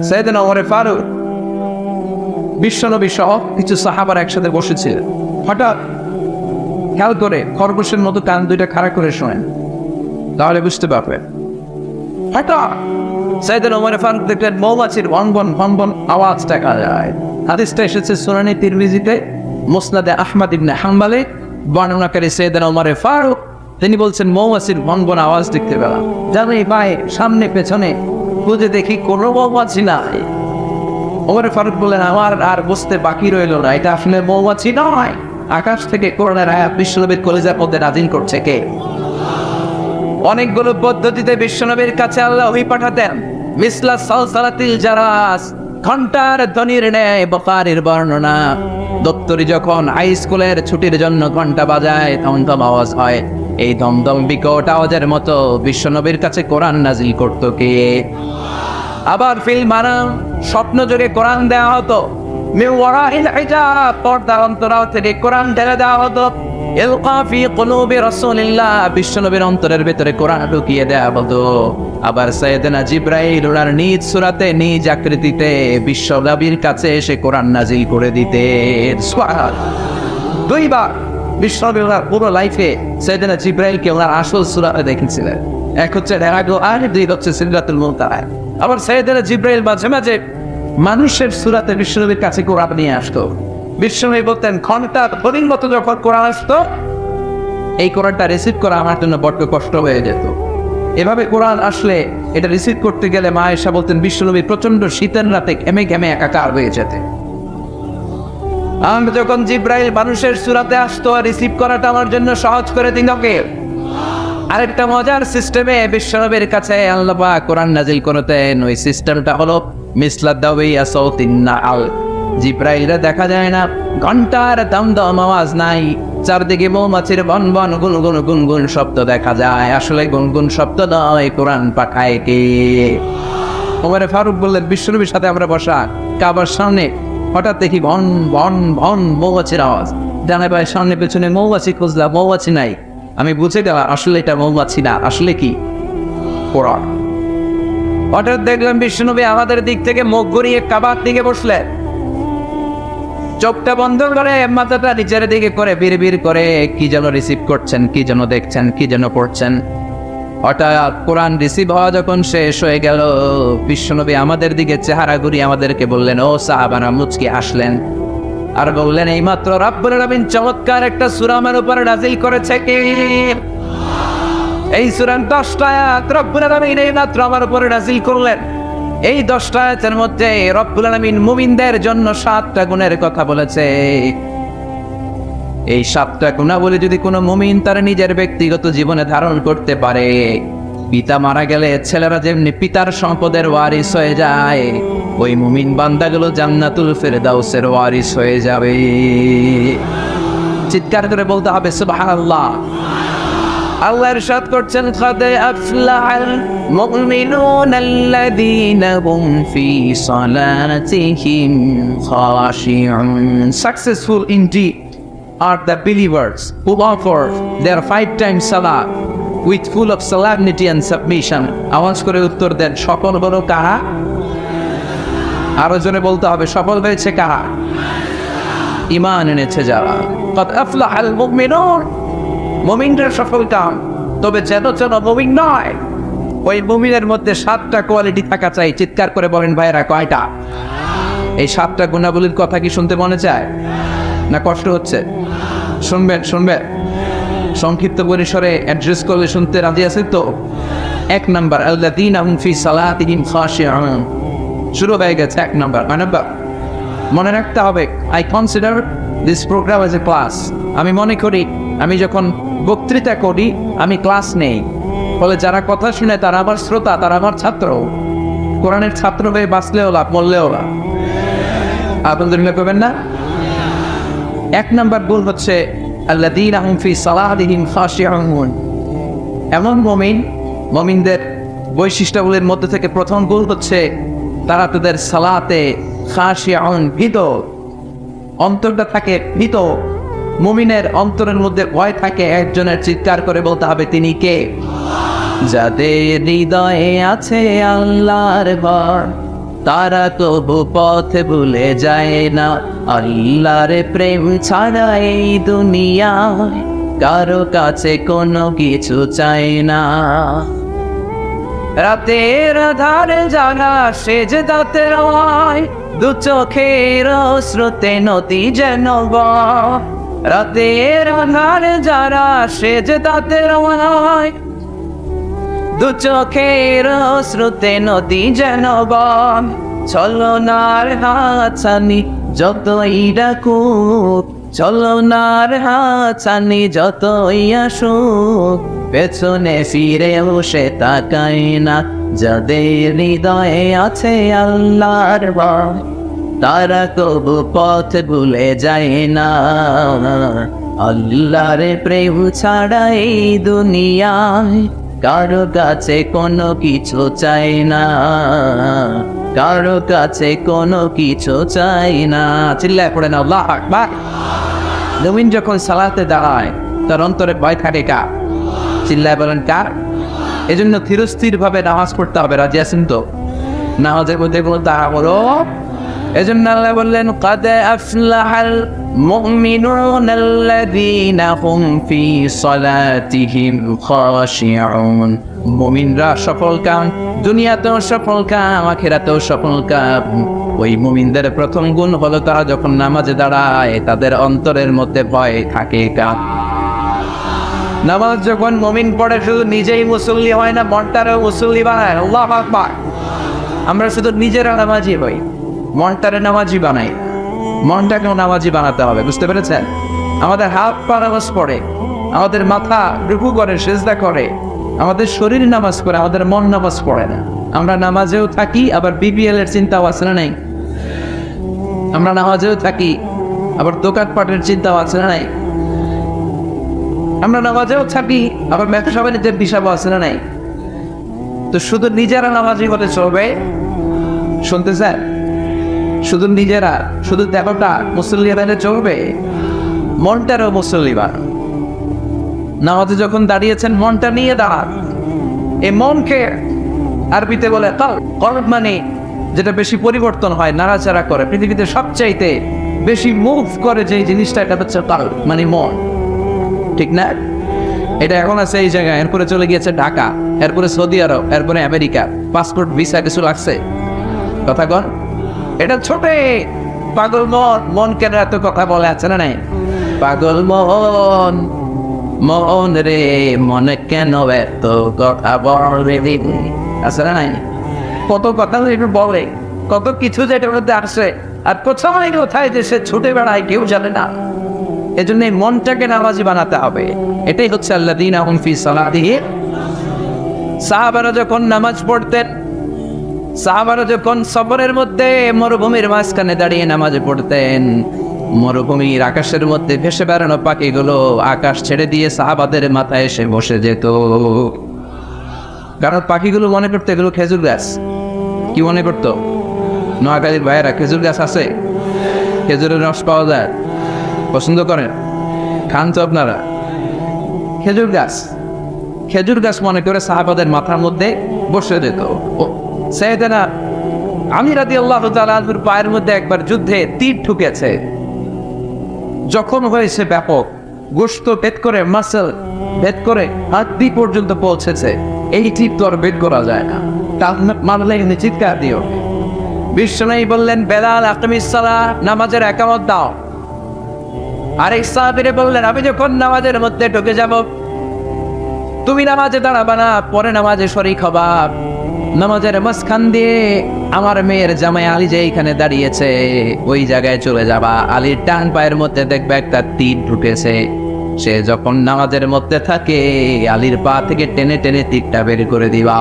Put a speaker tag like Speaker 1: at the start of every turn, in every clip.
Speaker 1: সাইয়েদনা ওমর ফারুক বিশ্বনবী সহ কিছু সাহাবার একসাথে বসেছিলেন। হঠাৎ খেয়াল করে খরগোশের মতো কান দুইটা খাড়া করে শোনেন, তাহলে বুঝতে পারবেন। হঠাৎ সাইয়েদনা ওমর ফারুক দেখলেন মৌমাছির ভনভন ভনভন আওয়াজ দেখা যায়। হাদিসটা এসেছে সুনানে তিরমিজিতে, মুসনাদে আহমদ ইবনে হাম্বলে। বর্ণনাকারী সাইয়েদনা ওমর ফারুক তিনি বলছেন মৌমাছির ভনভন আওয়াজ দেখতে পেলাম, জানি ভাই সামনে পেছনে খুঁজে দেখি কোনো মৌমাছি নাই। ওমর ফারুক বললেন আমার আর বুঝতে বাকি রইল না, এটা আসলে মৌমাছি নয়, আকাশ থেকে কোরআনের আয়াত বিশ্বনবীর কলিজার মধ্যে নাযিল করছে কে? অনেকগুলো পদ্ধতিতে বিশ্বনবীর কাছে আল্লাহ ওহী পাঠাতেন। মিসলা সালসালাতিল জারাস, ঘন্টার ধ্বনির ন্যায় বুখারীর বর্ণনা। দপ্তরি যখন হাই স্কুলের ছুটির জন্য ঘন্টা বাজায় ধমধম আওয়াজ হয়, এই ধমধম বিকট আওয়াজের মতো বিশ্বনবীর কাছে কোরআন নাযিল করত কে? আবার ফিল মানাম, স্বপ্ন যোগে কোরআন দেওয়া হতো। মিন ওয়ারাইল হিজাব, পর্দার অন্তরাল থেকে কোরআন ঢেলে দেওয়া হতো। ইলকা ফি কুলুবি রাসূলিল্লাহ, বিশ্বনবীর অন্তরের ভিতরে কোরআন ঢুকিয়ে দেওয়া হতো। আবার সাইয়েদনা জিবরাইল ওনার নিজ সূরাতে নিজ আকৃতিতে বিশ্বনবীর কাছে এসে কোরআন নাযিল করে দিতেন। সুবহানাল্লাহ। দুইবার বিশ্বনবী ওনার পুরো লাইফে সাইয়েদনা জিবরাইলকে ওনার আসল সূরাতে দেখেছিলেন। এক হচ্ছে নেরাগো আর দুই হচ্ছে সিদরাতুল মুনতাহা। আবার সাইয়েদনা জিবরাইল মাঝে মাঝে মানুষের সূরাতে বিশ্বনবীর কাছে কোরআন নিয়ে আসতো। বিশ্বনবী বলতেন ঘন্টা ধ্বনির মতো যখন কোরআন আসতো, এই কোরআনটা রিসিভ করা আমার জন্য বড্ড কষ্ট হয়ে যেত। এভাবে কোরআন আসলে এটা রিসিভ করতে গেলে মা আয়েশা বলতেন বিশ্বনবী প্রচন্ড শীতের রাতে ঘেমে ঘেমে একাকার হয়ে যেতেন। আর যখন জিবরাইল মানুষের সূরাতে আসতো, রিসিভ করাটা আমার জন্য সহজ করে দিল কে? আরেকটা মজার সিস্টেমে বিশ্বনবীর কাছে আল্লাহ পাক কোরআন নাযিল করতেন। ওই সিস্টেমটা হলো মিসলা দাওয়িয়া সাউতিন নাল। জিবরাইলরা দেখা যায় না, ঘন্টার দমদম আওয়াজ নাই, চারদিকে মৌমাছির বনবন গুনগুন গুনগুন শব্দ দেখা যায়। আসলে গুনগুন শব্দ নয়, কোরআন পাঠায় কে? ওমর ফারুক বললেন বিশ্বনবীর সাথে আমরা বসা কাবার সামনে, হঠাৎ দেখি ভন ভন ভন মৌমাছির আওয়াজ। জানে ভাই সামনে পেছনে মৌমাছি খুঁজলাম, মৌমাছি নাই। আমি বুঝে গেলাম আসলে এটা মৌমাছি না, আসলে কি কোরআন। হঠাৎ দেখলাম বিশ্বনবী আমাদের দিক থেকে মুখ ঘুরিয়ে কাবার দিকে বসলেন, চোখটা বন্ধ করে মাথাটা নিচের দিকে করে বিড়বিড় করে কি যেন রিসিভ করছেন, কি যেন দেখছেন, কি যেন পড়ছেন। হঠাৎ কোরআন রিসিভ হওয়া যখন শেষ হয়ে গেল, বিশ্বনবী আমাদের দিকে চেহারা ঘুরিয়ে আমাদেরকে বললেন, ও সাহাবারা, মুচকি হাসলেন আর বললেন এইমাত্র রাব্বুল আলামিন চমৎকার একটা সূরা আমার উপর নাযিল করেছে কে? এই সূরার 10টা আয়াত রাব্বুল আলামিন এইমাত্র আমার উপর নাযিল করলেন। এই 10টা আয়াতের মধ্যে রব্বুল আলামিন মুমিনদের জন্য 7টা গুণের কথা বলেছে। এই 7টা গুণাবলী যদি কোনো মুমিন তার নিজের ব্যক্তিগত জীবনে ধারণ করতে পারে, পিতা মারা গেলে ছেলেরা যেমনি পিতার সম্পদের ওয়ারিস হয়ে যায়, ওই মুমিন বান্দাগুলো জান্নাতুল ফেরদাউসের ওয়ারিস হয়ে যাবে। চিৎকার করে বলতে হবে সুবহানাল্লাহ। আল্লাহ ইরশাদ করছেন, قد أفلح المؤمنون الذين هم في صلاتهم خاشعون. Successful indeed are the believers who offer their 5 times salah with full of solemnity and submission. আওয়াজ করে উত্তর দেন, সফল হলো কারা? আরো জোরে বলতে হবে, সফল হয়েছে কারা? ঈমান এনেছে যারা। قد أفلح المؤمنون, মুমিনরা সফল কাম। তবে যেন মুমিন নয়, ওই মুমিনের মধ্যে 7টা কোয়ালিটি থাকা চাই। চিৎকার করে বলেন ভাইরা, কয়টা? এই 7টা গুণাবলীর কথা কি শুনতে মনে চায় না কষ্ট হচ্ছে? শুনবেন শুনবেন, সংক্ষিপ্ত পরিসরে অ্যাড্রেস করলে শুনতে রাজি আছেন তো? 1 নাম্বার, আল্লাযীনা হুম ফি সালাতিহিম খাশিউন। শুরু হয়ে গেছে 1 নাম্বার। মনে রাখতে হবে, I consider this program as a class. আমি মনে করি আমি যখন বক্তৃতা করি আমি ক্লাস নেই। ফলে যারা কথা শুনে তারা আমার শ্রোতা, তারা আমার ছাত্র। কোরআনের ছাত্র হয়ে বাঁচলেও লাভ, মরলেও লাভ। আলহামদুলিল্লাহ করবেন না? 1 নাম্বার গুণ হচ্ছে আল্লাযীনা হুম ফি সালাতিহিম খাশিউন। এমন মুমিনদের বৈশিষ্ট্যগুলির মধ্যে থেকে প্রথম গুণ হচ্ছে তারা তাদের সালাতে খাশিউন, ভীত। অন্তরটা থাকে ভীত। মুমিনের অন্তরের মধ্যে ভয় থাকে। একজনের চিৎকার করে বলতে হবে, তিনি কে? যাদের হৃদয়ে আছে আল্লাহর ভয়, তারা তবু পথ ভুলে যায় না। আল্লাহর প্রেম ছাড়া এই দুনিয়ায় কারো কাছে কোনো কিছু চায় না। রাতের আধার যারা সেজদাতে রয়, দু চোখের শ্রুতে নদী যেন বয়। রাতের আধার যারা সেজদাতে রয়, দু চোখের শ্রুতে নদী যেন বয়। ছলনার হাতছানি যতই ডাকুক, ছলনার হাতছানি যতই আসুক, পেছনে ফিরেও সে তাকায় না। যাদের হৃদয়ে আছে আল্লাহর ভয়, তারা তবু পথ ভুলে যায় না। আল্লাহর প্রেম ছাড়া এই দুনিয়ায় কারো কাছে কোনো কিছু চাই না, কারো কাছে কোনো কিছু চাই না। চিল্লায় পড়ে না আল্লাহু আকবার। মুমিন যখন সালাতে দাঁড়ায় তার অন্তরে ভয় থাকে কার? চিল্লায় বলেন কার? এজন্য ধীরস্থির ভাবে নামাজ পড়তে হবে। রাজি আছেন তো? নামাজের মধ্যে কোনো তাড়াহুড়ো। এজন্য আল্লাহ বললেন قد أفلح المؤمنون الذين هم في صلاتهم خاشعون। মুমিনরা সফল কাম, দুনিয়াতেও সফল কাম, আখিরাতেও সফল কাম। ওই মুমিনদের প্রথম গুণ হলো তারা যখন নামাজে দাঁড়ায় তাদের অন্তরের মধ্যে ভয় থাকে কার? নামাজ যখন মুমিন পড়ে শুধু নিজেই মুসল্লি হয় না, মনটারেও মুসল্লি বানায়। আল্লাহু আকবার। আমরা শুধু নিজেরা নামাজি হই, মনটারে নামাজি বানাই। মনটাকেও নামাজি বানাতে হবে, বুঝতে পেরেছেন? আমাদের হাত পা নামাজ পড়ে, আমাদের মাথা রুকু করে, সিজদা করে, আমাদের শরীর নামাজ পড়ে, আমাদের মন নামাজ পড়ে না। আমরা নামাজেও থাকি, আবার বিপিএল এর চিন্তাও আছে না নাই? আমরা নামাজেও থাকি, আবার দোকানপাটের চিন্তাও আছে না নাই? আমরা নামাজেও থাকি, আবার ব্যবসা বাণিজ্যের বিষয়ও আছে না নাই? তো শুধু নিজেরা নামাজি হলে চলবে? শুনতে চান? শুধু নিজেরা, শুধু দেহটা মুসল্লি বানালে চলবে? মনটারও মুসল্লি বানান। নামাজে যখন দাঁড়িয়েছেন মনটা নিয়ে দাঁড়ান। এই মনকে আরবিতে বলে কলব, মানে যেটা বেশি পরিবর্তন হয়, নাড়াচাড়া করে, পৃথিবীতে সবচাইতে বেশি মুভ করে যে জিনিসটা, এটা হচ্ছে কলব, মানে মন। ঠিক না? এটা এখন আছে এই জায়গায়, এরপরে চলে গিয়েছে ঢাকা, এরপরে সৌদি আরব, এরপরে আমেরিকা। পাসপোর্ট ভিসা কিছু লাগছে? কথা কন। এটা ছোটে পাগল মন। মন কেন এত কথা বলে আছে না নাই? পাগল মন, মন রে মনে কেন এত কথা বলে আছে না নাই? কত কথা একটু বলে, কত কিছু যেটার মধ্যে আসে, আর কোথায় কোথায় যে সে ছুটে বেড়ায় কেউ জানে না। এজন্য মনটাকে নামাজি বানাতে হবে। এটাই হচ্ছে আল্লাযীনা হুম ফি সালাতিহিম। সাহাবারা যখন নামাজ পড়তেন, সাহাবারা যখন সফরের মধ্যে মরুভূমির মাঝখানে দাঁড়িয়ে নামাজ পড়তেন, মরুভূমির আকাশের মধ্যে ভেসে বেড়ানো পাখিগুলো আকাশ ছেড়ে দিয়ে সাহাবাদের মাথায় এসে বসে যেত। কারণ পাখিগুলো মনে করতো এগুলো খেজুর গাছ। কি মনে করতো? নোয়াখালীর ভাইয়েরা, খেজুর গাছ আছে, খেজুরের রস পাওয়া যায়, পছন্দ করেন, খান তো আপনারা। খেজুর গাছ, খেজুর গাছ মনে করে সাহাবাদের মাথার মধ্যে বসে যেত। সাইয়েদনা আলী রাদিয়াল্লাহু তাআলা আনহুর পায়ের মধ্যে একবার যুদ্ধে তীর ঢুকেছে, জখম হয়েছে ব্যাপক, গোশত ভেদ করে, মাসল ভেদ করে হাড্ডি পর্যন্ত পৌঁছেছে। এই তীর তো আর ভেদ করা যায় না, মারলে চিৎকার দিও। বিশ্বনবী বললেন, বেলাল আকিমিস সালাহ, নামাজের একামত দাও। আরেক সাহাবীরে বললেন, আমি যখন নামাজের মধ্যে ঢুকে যাব, তুমি নামাজে দাঁড়াবা না, পরে নামাজে শরীক হবা। নামাজের মাঝখান দিয়ে আমার মেয়ের জামাই আলী যে এইখানে দাঁড়িয়েছে, ওই জায়গায় চলে যাবা। আলীর ডান পায়ের মধ্যে দেখবে একটা তীর ঢুকেছে। সে যখন নামাজের মধ্যে থাকে, আলীর পা থেকে টেনে টেনে তীরটা বের করে দিবা।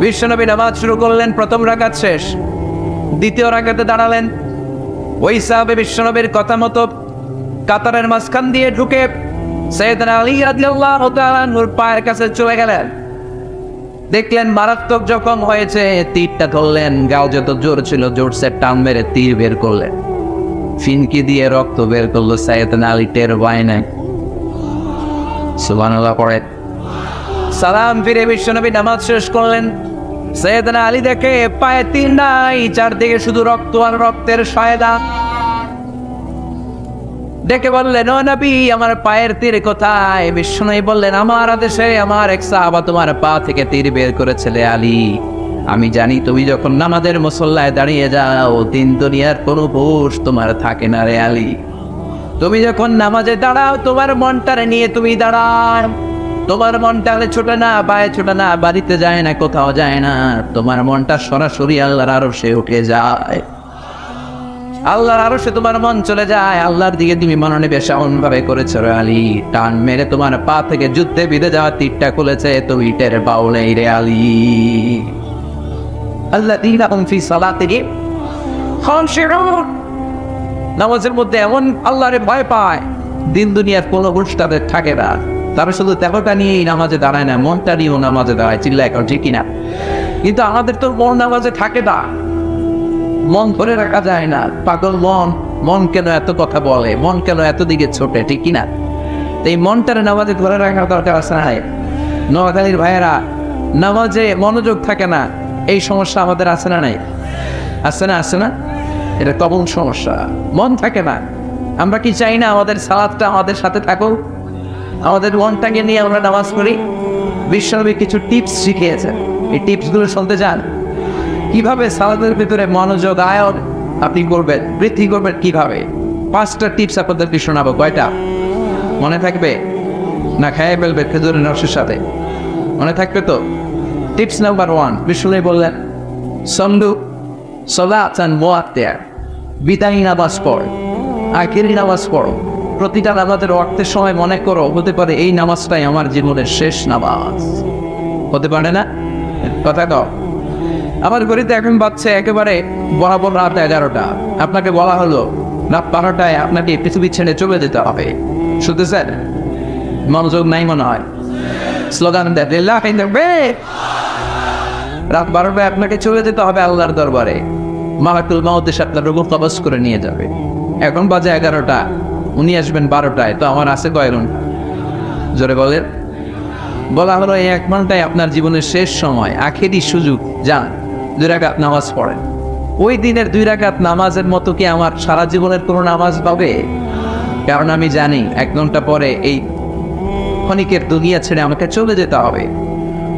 Speaker 1: বিশ্বনবী নামাজ শুরু করলেন, প্রথম রাকাত শেষ, দ্বিতীয় রাকাতে দাঁড়ালেন। ওই সাহাবে বিশ্বনবীর কথা মতো কাতারের মাঝখান দিয়ে ঢুকে সাইয়েদনা আলী রাদিয়াল্লাহু তাআলা আনহুর পায়ের কাছে চলে গেলেন। দেখলেন মারাত্মক জখম হয়েছে, তীরটা ধরলেন, গাও যত জোর ছিল জোরসে টান মেরে তীর বের করলেন। ফিনকি দিয়ে রক্ত বের করলো। সাইয়েদনা আলী টের পায় নাই। সুবহানাল্লাহ পড়ে। সালাম ফিরে বিশ্বনবী নামাজ শেষ করলেন। সাইয়েদনা আলী দেখে পায়ে তীর নাই, চারদিকে শুধু রক্ত আর রক্তের সয়দা। ডেকে বললেন, ও নবী, আমার পায়ের তীর কোথায়? বিশ্বনবী বললেন, আমার আদেশে আমার এক সাহাবা তোমার পা থেকে তীর বের করেছিল আলী। আমি জানি তুমি যখন নামাজের মুসল্লায় দাঁড়িয়ে যাও, তিন দুনিয়ার কোনো হুঁশ তোমার থাকে না রে আলী। তুমি যখন নামাজে দাঁড়াও, তোমার মনটারে নিয়ে তুমি দাঁড়াও। তোমার মনটারে ছোটে না, পায়ে ছোটে না, বাড়িতে যায় না, কোথাও যায় না। তোমার মনটা সরাসরি আল্লাহর আরশে উঠে যায়। আল্লাহর আরশে তোমার মন চলে যায়। আল্লাহর দিকে তুমি মনোনিবেশ এমন ভাবে করেছো রে আলী, টান মেরে তোমার পা থেকে যুদ্ধে বিঁধে যাওয়া তীরটা খুলেছে, তুমি টের পাও নেই রে আলী। আল্লাযীনা হুম ফি সালাতিহিম খাশিউন, নামাজের মধ্যে এমন আল্লাহরে ভয় পায়, দিন দুনিয়ার কোনো হুঁশ তাদের থাকে না। তারা শুধু দেহটা নিয়েই নামাজে দাঁড়ায় না, মনটা নিয়েও নামাজে দাঁড়ায়। চিল্লায় এখন ঠিক কিনা? কিন্তু আমাদের তো মন নামাজে থাকে না, মন ধরে রাখা যায় না। পাগল মন, মন কেন এত কথা বলে, মন কেন এত দিকে ছোটে, ঠিক কিনা? এই মনটারে নামাজে ধরে রাখার দরকার আছে না? নোয়াখালীর ভাইয়েরা, নামাজে মনোযোগ থাকে না, এই সমস্যা আমাদের আছে না? নাই আছে না? আছে না? এটা কমন সমস্যা, মন থাকে না। আমরা কি চাই না আমাদের সালাতটা আমাদের সাথে থাকুক, আমাদের মনটাকে নিয়ে আমরা নামাজ পড়ি? বিশ্বনবী কিছু টিপস শিখিয়েছেন, এই টিপসগুলো শুনতে চান? কিভাবে সালাতের ভিতরে মনোযোগ আয়ন আপনি করবেন, বৃদ্ধি করবেন কিভাবে? 5টা টিপস আপনাদেরকে শোনাবো। কয়টা মনে থাকবে? না খেয়ে ফেলবে খেজুরের রসের সাথে? মনে থাকবে তো? টিপস নাম্বার 1, বিশ্বনবী বললেন, সল্লু সালাতান মুআত্তিয়া, বিদায়ী নামাজ পড়, আখিরি নামাজ পড়ো। প্রতিটা নামাজের ওয়াক্তের সময় মনে করো, হতে পারে এই নামাজটাই আমার জীবনের শেষ নামাজ। হতে পারে না? কথা কও। আমার ঘড়িতে এখন বাজছে একেবারে বরাবর রাত 11টা। আপনাকে বলা হলো রাত 12টায় আপনাকে পৃথিবী ছেড়ে চলে যেতে হবে। শুনতেছেন? মনোযোগ নাই মনে হয়। স্লোগান দেন, রাত 12টায় আপনাকে চলে যেতে হবে আল্লাহর দরবারে। মালাকুল মাউত এসে আপনার রূহ কবজ করে নিয়ে যাবে। এখন বাজে 11টা, উনি আসবেন 12টায়। তো আমার আছে কয় রুম? জোরে বলেন। বলা হলো এই 1 ঘন্টায় আপনার জীবনের শেষ সময়, আখেরি সুযোগ। যান 2 রাকাত নামাজ পড়েন। ওই দিনের 2 রাকাত নামাজের মতো কি আমার সারা জীবনের কোনো নামাজ পাবে? কারণ আমি জানি 1 ঘন্টা পরে এই ক্ষণিকের দুনিয়া ছেড়ে আমাকে চলে যেতে হবে।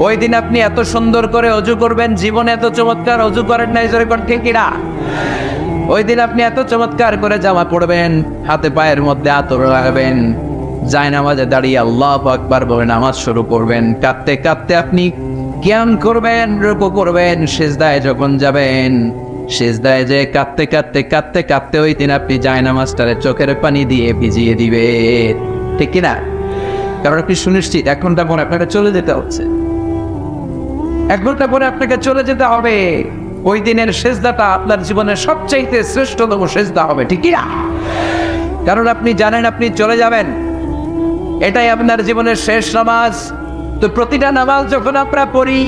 Speaker 1: ওই দিন আপনি এত সুন্দর করে অজু করবেন, জীবনে এত চমৎকার অজু করেন নাই, জোরে করেন ঠিক কিনা? ওই দিন আপনি এত চমৎকার করে জামা পড়বেন, হাতে পায়ের মধ্যে আতর লাগাবেন, যায় নামাজে দাঁড়িয়ে আল্লাহু আকবার বলে নামাজ শুরু করবেন। কাঁদতে কাঁদতে আপনি জ্ঞান করবেন, রুকু করবেন, সিজদায় যখন যাবেন, সিজদায় যে কাঁদতে কাঁদতে কাঁদতে কাঁদতে ওই দিন আপনি যায় নামাজটারে চোখের পানি দিয়ে ভিজিয়ে দিবেন, ঠিক কিনা? কারণ আপনি সুনিশ্চিত 1 ঘন্টা পরে আপনাকে চলে যেতে হচ্ছে। 1 ঘন্টা পরে আপনাকে চলে যেতে হবে। ওই দিনের সেজদাটা আপনার জীবনের সবচাইতে শ্রেষ্ঠতম সেজদা হবে, ঠিক কিনা? কারণ আপনি জানেন আপনি চলে যাবেন, এটাই আপনার জীবনের শেষ নামাজ। তো প্রতিটা নামাজ যখন আমরা পড়ি,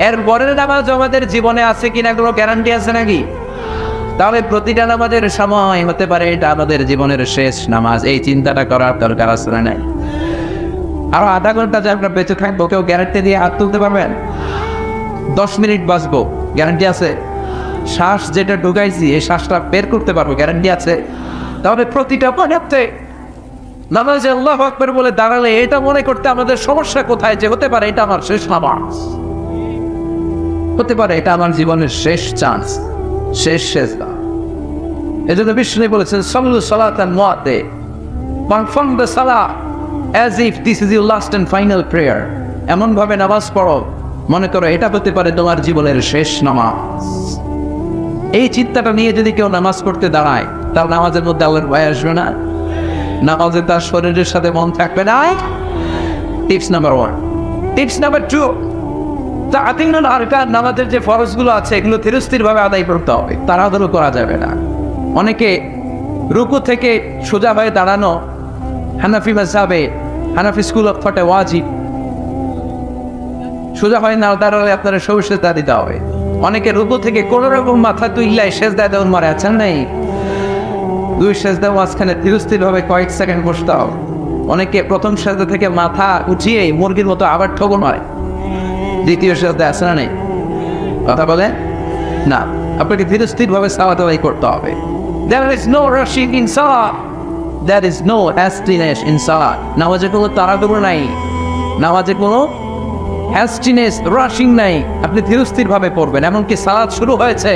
Speaker 1: এর পরের নামাজ আমাদের জীবনে আছে কিনা কোনো গ্যারান্টি আছে নাকি? তাহলে প্রতিটা নামাজের সময় হতে পারে এটা আমাদের জীবনের শেষ নামাজ। এই চিন্তাটা করার দরকার আছে না? নাই। আরো আধা ঘন্টা যে আমরা বেঁচে থাকবো, কেউ গ্যারান্টি দিয়ে হাত তুলতে পারবেন? 10 মিনিট বাঁচবো, গ্যারান্টি আছে? শ্বাস যেটা ঢুকাইছি এই শ্বাসটা বের করতে পারবো, গ্যারান্টি আছে? তাহলে প্রতিটা পড়তে নামাজে আল্লাহু আকবার বলে দাঁড়ালে এটা মনে করতে আমাদের সমস্যা কোথায়? যে হতে পারে এটা আমার শেষ নামাজ, হতে পারে এটা আমার জীবনের শেষ চান্স, শেষ সেজদা। এজন্য বিষ্ণু বলেছেন, সাল্লু সালাতান মুআত্তিয়া, perform the Salah as if this is your last and final prayer। এমন ভাবে নামাজ পড়ো মনে করো এটা হতে পারে তোমার জীবনের শেষ নামাজ। এই চিন্তাটা নিয়ে যদি কেউ নামাজ পড়তে দাঁড়ায়, তার নামাজের মধ্যে আল্লাহর ভয় আসবে না, নামাজে তার শরীরের সাথে মন থাকবে না। Tips number 1। টিপস নাম্বার 2, তাআতিনুল আরকান, নামাজের যে ফরজগুলো আছে এগুলো ধীরস্থির ভাবে আদায় করতে হবে, তাড়াহুড়ো করা যাবে না। অনেকে রুকু থেকে সোজা হয়ে দাঁড়ানো হানাফি মাযহাবে, হানাফি স্কুল অফ থটে ওয়াজিব। সোজা হয় না দাঁড়ালে আপনারা সবুজ সেজদা দিতে হবে। অনেকে রুকু থেকে কোন রকম মাথা তুইলাই সেজদায় দেওয়ার মারে আছেন নাই, 2 সেজদা মাঝখানে ধীরস্থির ভাবে কয়েক সেকেন্ড বসতে হবে। অনেকে প্রথম সেজদা থেকে মাথা উঠিয়ে মুরগির মতো আবার ঠোকর মারে, দ্বিতীয় সেজদা আছে না নেই? কথা বলে না, আপনাকে ধীরে স্থির ভাবে সালাত আদায় করতে হবে। There is no rushing in salat. There is no hastiness in salat. নামাজে কোনো তাড়াহুড়ো নাই, নামাজে কোনো হ্যাস্টিনেস রাশিং নাই। আপনি ধীরস্থির ভাবে পড়বেন। এমনকি সালাত শুরু হয়েছে,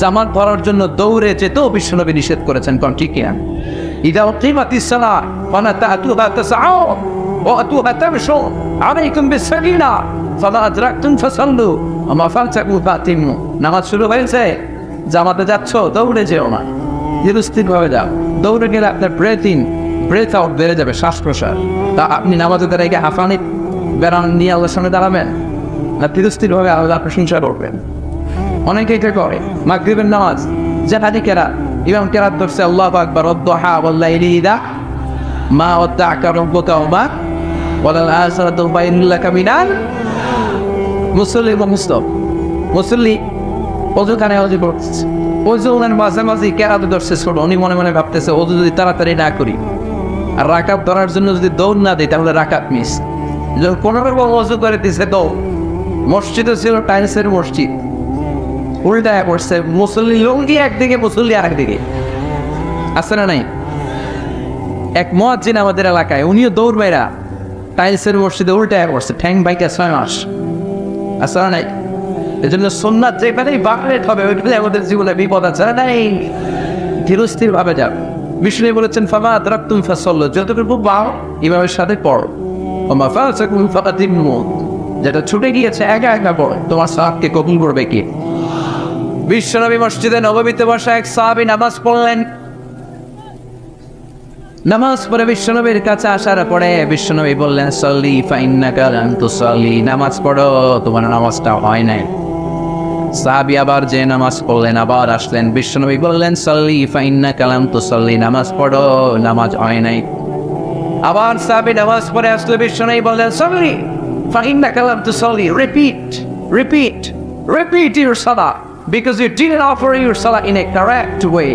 Speaker 1: জামাত ধরার জন্য দৌড়ে যেতেও বিশ্বনবী নিষেধ করেছেন। কোন ঠিক কিনা? ইদা উকিমাতিস সালাত ফালা তা'তুহা তাসআউ ওয়া আতুহা তামশু আলাইকুম বিসসাকিনা ফালা আদরাকতুম ফাসাল্লু ওয়া মা ফাতাকুম ফাতিমু। নামাজ শুরু হয়েছে, জামাতে যাচ্ছ, দৌড়ে যেও না, ধীরস্থির ভাবে যাও। দৌড়ে গেলে আপনার ব্রেথ ইন ব্রেথ আউট বেড়ে যাবে, শ্বাস প্রশ্বাস। তা আপনি নামাজে দাঁড়িয়ে হাফানি বেড়ান নিয়ে আল্লাহর সামনে দাঁড়াবেন না, ধীরস্থির ভাবে আল্লাহর প্রশংসা করবেন। অনেকে এটা করে। মাগরিবের নামাজ যেখানে কেরাত, ইমাম কেরাত ধরছে আল্লাহু আকবার ওয়াদ-দুহা ওয়াল-লাইলি ইযা মা ওয়াদ্দাআকা রাব্বুকা ওয়া মা ওয়ালাল আখিরাতু খায়রুল লাকা মিনাল মুসল্লি বা মুসতাব। মুসল্লি ওযুখানে ওযু করতেছে, ওযুর মাঝামাঝি কেরাত ধরছে ছোট। উনি মনে মনে ভাবতেছে ওযু যদি তাড়াতাড়ি না করি আর রাকাত ধরার জন্য যদি দৌড় না দিই তাহলে রাকাত মিস। যখন 15 ওযু করে দিছে দৌড়, মসজিদে ছিল টাইলসের মসজিদ, উল্টায় পড়ছে, মুসল্লি লুঙ্গি একদিকে, মুসল্লি আরেকদিকে। আছে না নাই? এক মুয়াজ্জিন আমাদের এলাকায়, উনিও দৌড় বাইরা টাইলসের মসজিদে উল্টায় পড়ছে, ঠ্যাং বাইকে 6 মাস। আছে না নাই? এই জন্য সুন্নাত যেখানেই ভায়োলেট হবে ওইখানে আমাদের জীবনে বিপদ আছে না নাই? ধীরস্থির ভাবে যাবে। বিষ্ণু বলেছেন ফামা আদরাকতুম ফাসাল্লু, যতটুকু পাও ইমামের সাথে পড়ো, ওয়া মা ফাতাকুম ফাতিমু, যেটা ছুটে গিয়েছে একা একা পড়ো, তোমার সালাতকে কবুল করবে কে? বিশ্বনবী মসজিদে নববীতে বসা এক সাহাবী নামাজ পড়লেন। নামাজ পড়ে বিশ্বনবীর কাছে আসার পরে বিশ্বনবী বললেন সাল্লি ফাইন্নাকা লাম তুসাল্লি, নামাজ পড়ো, তোমার নামাজটা হয় নাই। সাহাবী আবার যে নামাজ পড়লেন, আবার আসলেন, বিশ্বনবী বললেন সাল্লি ফাইন্নাকা লাম তুসাল্লি, নামাজ পড়ো, নামাজ হয় নাই। আবার সাহাবী নামাজ পড়ে আসলে বিশ্বনবী বললেন সাল্লি ফাইন্নাকা লাম তুসাল্লি, repeat your salah because you didn't offer your salah in a correct way.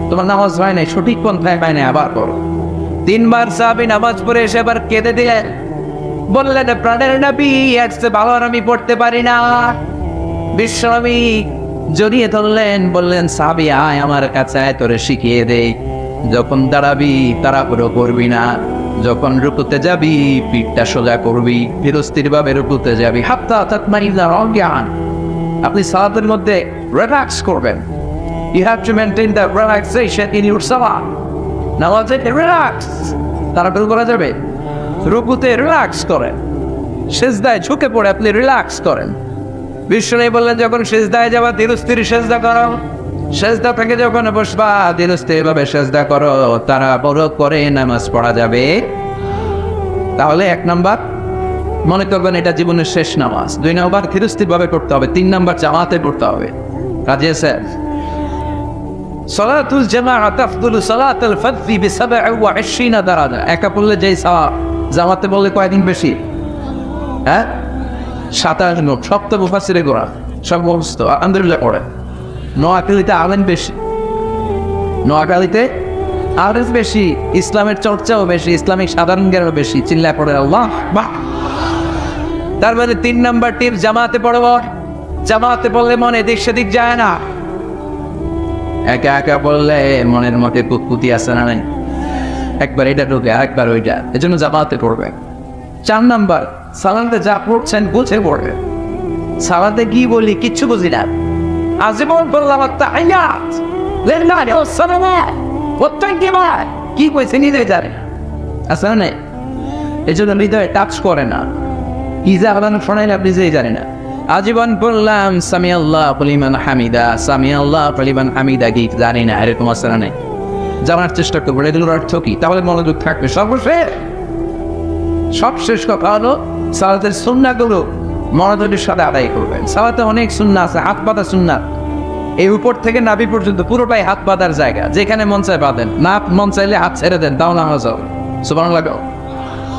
Speaker 1: তোমার নামাজ হয় নাই, সঠিক পন্থায় হয় নাই, আবার করো। 3 বার সাহাবী নামাজ পড়ে এসে আবার কেঁদে দিলেন, বললেন প্রাণের নবী, আজকে ভালো আর আমি পড়তে পারি না। বিশ্বনবী জড়িয়ে ধরলেন, বললেন সাহাবী আয় আমার কাছে আয়, তোরে শিখিয়ে দেই। যখন দাঁড়াবি তাড়াহুড়ো করবি না, যখন রুকুতে যাবি পিঠটা সোজা করবি, ধীরস্থির ভাবে রুকুতে যাবি। হাত্তা তাতমাইন্না রাকিআন, আপনি সালাতের মধ্যে রিল্যাক্স করবেন। You have to maintain the relaxation in your salah. নামাজে রিল্যাক্স, তাড়াহুড়ো করা যাবে? রুকুতে রিল্যাক্স করেন, সিজদায় ঝুঁকে পড়ে আপনি রিল্যাক্স করেন। বিষ্ণু বললেন যখন সিজদায় যাবা ধীরস্থির সিজদা করো, সিজদা থেকে যখন বসবা ধীরস্থির ভাবে সিজদা করো, তাড়াহুড়ো করে নামাজ পড়া যাবে। তাহলে 1 নাম্বার মনে করবেন এটা জীবনের শেষ নামাজ। 2 নাম্বার ধীরস্থির ভাবে করতে হবে। 3 নাম্বার জামাতে পড়তে হবে। রাজি আছেন? সালাতুল জামাআহ তাফদুলু সালাতুল ফাজরি বি27 দারাজা। একা পড়লে যেই সওয়াব, জামাতে বললে কয়দিন বেশি? 27। সপ্তাহ মুফাসসিরে গোরা সব মুখস্থ আলহামদুলিল্লাহ পড়ে। নোয়াখালীতে আলেম বেশি, নোয়াখালীতে আলেম বেশি, ইসলামের চর্চাও বেশি, ইসলামিক সাধারণ জ্ঞানও বেশি। চিল্লায় পড়ে আল্লাহ বাহ। তার মানে 3 নাম্বার টিপ, জামাতে পড়ব। জামাতে পড়লে মনে এদিক সেদিক যায় না। একা একা পড়লে মনের মধ্যে কুতকুতি আসে না নাই? একবার এটা ঢুকে আরেকবার ওইটা, এজন্য জামাতে পড়বে। 4 নাম্বার সালাতে যা পড়ছেন বুঝে পড়বে। সালাতে কি বলি কিচ্ছু বুঝি না, আজীবন বললাম তাহিয়াত লিল্লাহি ওয়াস সালাওয়াত ওয়াত তাইয়্যিবাত, কি কইছে নিজে জানে। আসলে না, এজন্য হৃদয়ে টাচ করে না। কি যে আবার শোনাইলে আপনি যেই জানে না। আজীবন বললাম সামি আল্লাহ লিমান হামিদা, সামি আল্লাহ লিমান হামিদা কি জানি না, এরকম আসলে নাই। জানার চেষ্টা করবো এগুলোর অর্থ কি, তাহলে মনোযোগ থাকবে। সবশেষ কথা হলো সালাতের সুন্নাহগুলো মনোযোগের সাথে আদায় করবেন। সালাতে অনেক সুন্নাহ আছে। হাত বাঁধা সুন্নাহ, এই উপর থেকে নাভি পর্যন্ত পুরোটাই হাত বাঁধার জায়গা। যেখানে মন চায় বাঁধেন, না মন চাইলে হাত ছেড়ে দেন, তাও নামাজ হবে। সুবহানাল্লাহ।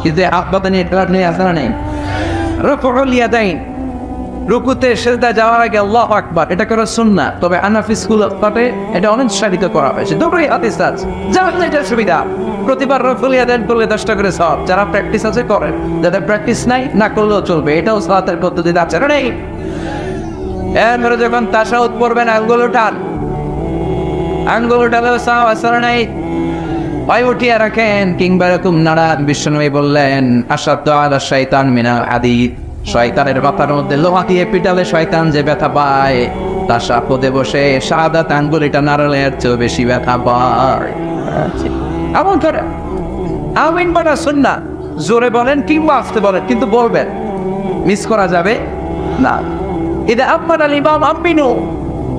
Speaker 1: কিন্তু হাত বাঁধা নিয়ে এটা নিয়ে আসে না নেই। রফউল ইয়াদাইন, রুকুতে সিজদা যাওয়ার আগে আল্লাহু আকবার, এটা করা সুন্নাহ। তবে হানাফি স্কুল অফে এটা অনুসারিত করা হয়েছে। দুটোই হাদিস আছে, যার যেটা সুবিধা। প্রতিবার রফউল ইয়াদাইন করলে 10টা করে সওয়াব। যারা প্র্যাকটিস আছে করেন, যাদের প্র্যাকটিস নাই না করলেও চলবে। এটাও সালাতের পদ্ধতিতে আছে না নেই? এরপরে যখন তাশাহুদ পড়বেন আঙ্গুল উঠান, আঙ্গুল উঠালে সওয়াব আছে না নাই? পায়ে উঠিয়ে রাখেন কিংবা এরকম নাড়ান। বিশ্বনবী বললেন আশাদ্দু আলা শাইতান মিনাল হাদিদ, শয়তানের মাথার মধ্যে লোহা দিয়ে পিটালে শয়তান যে ব্যথা পায়, তাশাহুদে বসে শাহাদাত আঙ্গুলিটা নাড়ালে এর চেয়েও বেশি ব্যথা পায়। এমন করে আমিন বলা সুন্নাহ, জোরে বলেন কিংবা আস্তে বলেন, কিন্তু বলবেন, মিস করা যাবে না। ইদা আম্মানা আল ইমাম আমিনু,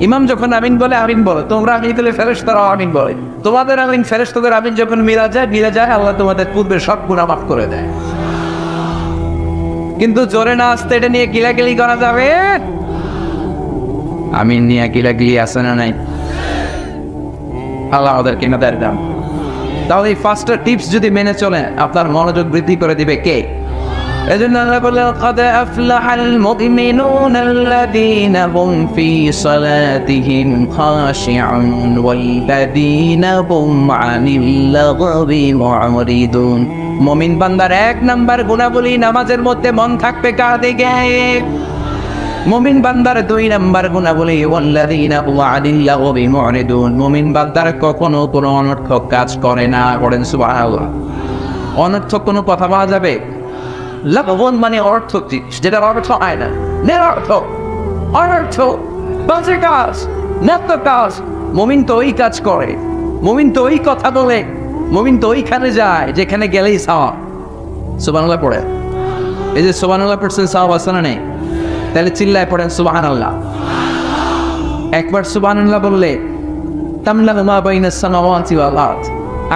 Speaker 1: ইমাম যখন আমিন বলে আমিন বলে, তোমরা আমিন দিলে ফেরেশতারাও আমিন বলে। তোমাদের আমিন ফেরেশতাদের আমিন যখন মিলা যায় আল্লাহ তোমাদের পূর্বের সব গুনাহ মাফ করে দেয়। কিন্তু জোরে না আস্তে এটা নিয়ে গিলাগিলি করা যাবে? আমিন নিয়ে গিলাগিলি আছে না নাই? আল্লাহ ওদেরকে না দেয় দাম। তাহলে এই ফার্স্ট টিপস যদি মেনে চলে, আপনার মনোযোগ বৃদ্ধি করে দিবে কে? এজন্য আল্লাহ বললেন قد أفلح المؤمنون الذين هم في صلاتهم خاشعون والذين هم عن اللغو معرضون। মুমিন বান্দার এক নাম্বার গুণাবলী, নামাজের মধ্যে মন থাকবে কার দিকে? মুমিন বান্দার দুই নাম্বার গুণাবলী ওয়াল্লাযীনা হুম আনিল লাগবি মুরিদুন, মুমিন বান্দার কখনো কোনো অনর্থক কাজ করে না। বলেন সুবহানাল্লাহ। অনর্থক কোনো কথা বলা যাবে? লাগবন মানে অর্থক জিনিস, যেটা অর্থ হয় না, নিরর্থক, অনর্থক, বাজে কাজ, ন্যাপ্ত কাজ। মুমিন তো ওই কাজ করে, মুমিন তো ওই কথা বলে, মুমিন তো ওইখানে যায় যেখানে গেলেই সওয়াব। সুবহানাল্লাহ পড়ে। এই যে সুবহানাল্লাহ পড়ছেন, সওয়াব আছে না নেই? তাহলে চিল্লায় পড়েন সুবহানাল্লাহ। একবার সুবহানাল্লাহ বললে তামলাউ মা বাইনাস সামাওয়াতি ওয়াল আরদ,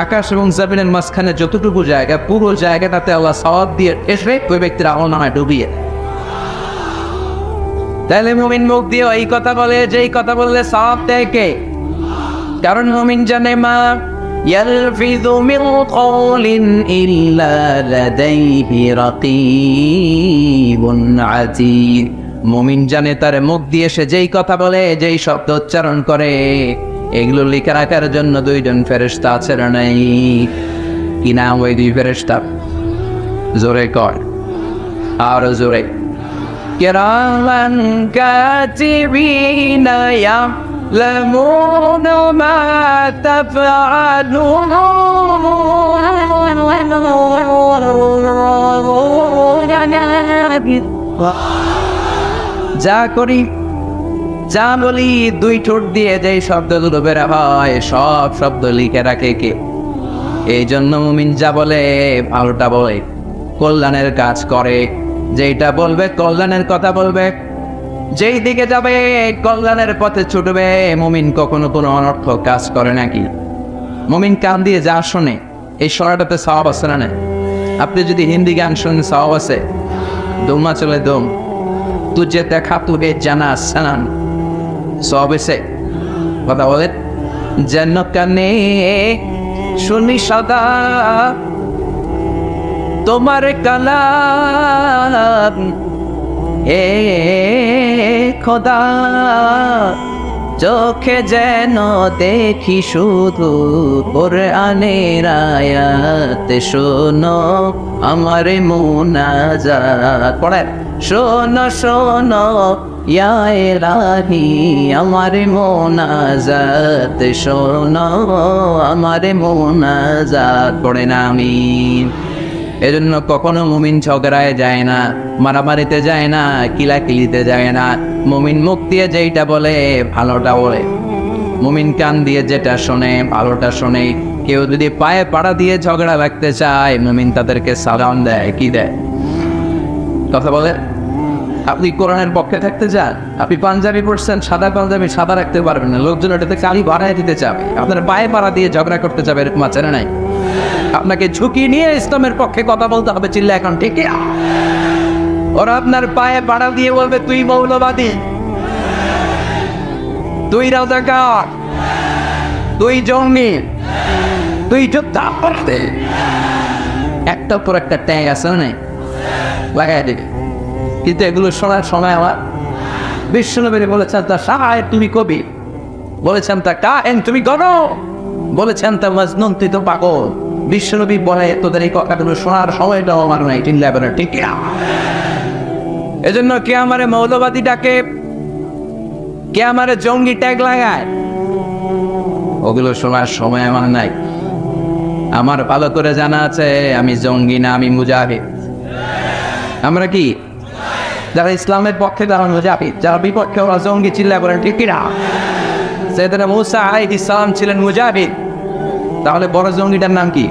Speaker 1: আকাশ এবং জমিনের মাঝখানে যতটুকু জায়গা, পুরো জায়গাটাতে আল্লাহ সওয়াব দিয়ে এসে ওই ব্যক্তির আমলনামায় ডুবিয়ে। তাহলে মুমিন মুখ দিয়ে এই কথা বলে, যেই কথা বললে সওয়াব দেয় কে? কারণ মুমিন জানে মা ইয়ালফিযু মিন কওলিন ইল্লা লাদাইহি রাকীবুন আতীদ। মুমিন জানে তার মুখ দিয়ে সে যেই কথা বলে, যেই শব্দ উচ্চারণ করে, এগুলো লিখে রাখার জন্য দুইজন ফেরেশতা আছে না নাই? কি নাম ওই দুই ফেরেশতা? জোরে কর, আর জোরে। কিরামান কাতিবিনা ইয়ালামুনা মা তাফআলুন। যা করি যা বলি, দুই ঠোঁট দিয়ে যেই শব্দগুলো বের হয় সব শব্দ লিখে রাখে কে? এই জন্য মুমিন যা বলে ভালোটা বলে, কল্যাণের কাজ করে, যেইটা বলবে কল্যাণের কথা বলবে, যেই দিকে যাবে কল্যাণের পথে ছুটবে। মুমিন কখনো কোনো অনর্থক কাজ করে নাকি? মুমিন কান দিয়ে যা শোনে, এই শোনাটাতে সওয়াব আছে না নাই? আপনি যদি হিন্দি গান শোনেন সওয়াব আছে। দুমা চলে দুম, তুঝে দেখা তুবে জানা সানান, সওয়াব আছে। কথা বলেন। যেন কানে শুনি সদা তোমার কালাম, হে খোদা চোখে যেন দেখি শুধু কোরআনের আয়াত, শোনো আমার মুনাজাত। পড়েন, শোনো শোনো ইয়া ইলাহি আমার মুনাজাত, শোনো আমার মুনাজাত। পড়েন আমিন। এজন্য কখনো মুমিন ঝগড়ায় যায় না, মারামারিতে যায় না, কিলাকিলিতে যায় না। মুমিন মুখ দিয়ে যেইটা বলে ভালোটা বলে, মুমিন কান দিয়ে যেটা শোনে ভালোটা শোনে। কেউ যদি পায়ে পাড়া দিয়ে ঝগড়া লাগতে চায়, মুমিন তাদেরকে সালাম দেয়। কি দেয়? কথা বলে। আপনি কোরআনের পক্ষে থাকতে চান, আপনি পাঞ্জাবি পড়ছেন, সাদা পাঞ্জাবি সাদা রাখতে পারবেন না, লোকজন এটাতে কালি বাড়ায় দিতে চাবে, আপনার পায়ে পাড়া দিয়ে ঝগড়া করতে যাবে, এরকম আছে না নাই? আপনাকে ঝুঁকি নিয়ে ইসলামের পক্ষে কথা বলতে হবে। চিল্লা এখন ঠিক। ওরা আপনার পায়ে পাড়া দিয়ে বলবে তুই মৌলবাদী, তুই রাজাকার, তুই জঙ্গি, তুই যোদ্ধা। একটার পর একটা ট্যাগ আছে না নাই? লাগাই দিবে। কিন্তু এগুলো শোনার সময় আমার বিশ্বনবী বলেছেন তা শায়ের, তুমি কবি, বলেছেন তা কাহেন, তুমি গণ, বলেছেন তা মজনুন, তুই তো পাগল। বিশ্বনবী বলে তোদের এই কথাগুলো শোনার সময়টাও আমার নাই। চিল্লাবে না ঠিক? এজন্য কে আমারে মৌলবাদী ডাকে, কে আমারে জঙ্গি ট্যাগ লাগায়? ওগুলো শোনার সময় আমার নাই। আমার ভালো করে জানা আছে আমি জঙ্গি না, আমি মুজাহিদ। আমরা কি? যারা ইসলামের পক্ষে তারা মুজাহিদ, যারা বিপক্ষে ওরা জঙ্গি, চিল্লা করেন ঠিক কিনা? সাইয়েদনা মূসা আলাইহিস সালাম ছিলেন মুজাহিদ, তাহলে বড় জঙ্গিটার নাম কি?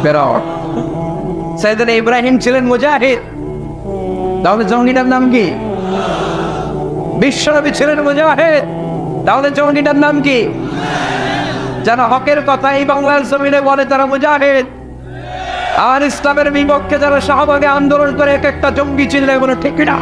Speaker 1: ফেরাউন। সাইয়েদনা ইব্রাহিম ছিলেন মুজাহিদ, তাহলে জঙ্গিটার নাম কি? বিশ্বনবী ছিলেন মুজাহিদ, তাহলে জঙ্গিটার নাম কি? যারা হকের কথা এই বাংলার জমিনে বলে তারা মুজাহিদ, আর ইসলামের বিপক্ষে যারা শাহবাগে আন্দোলন করে এক একটা জঙ্গি চিল্লায় বলে ঠিক কিনা?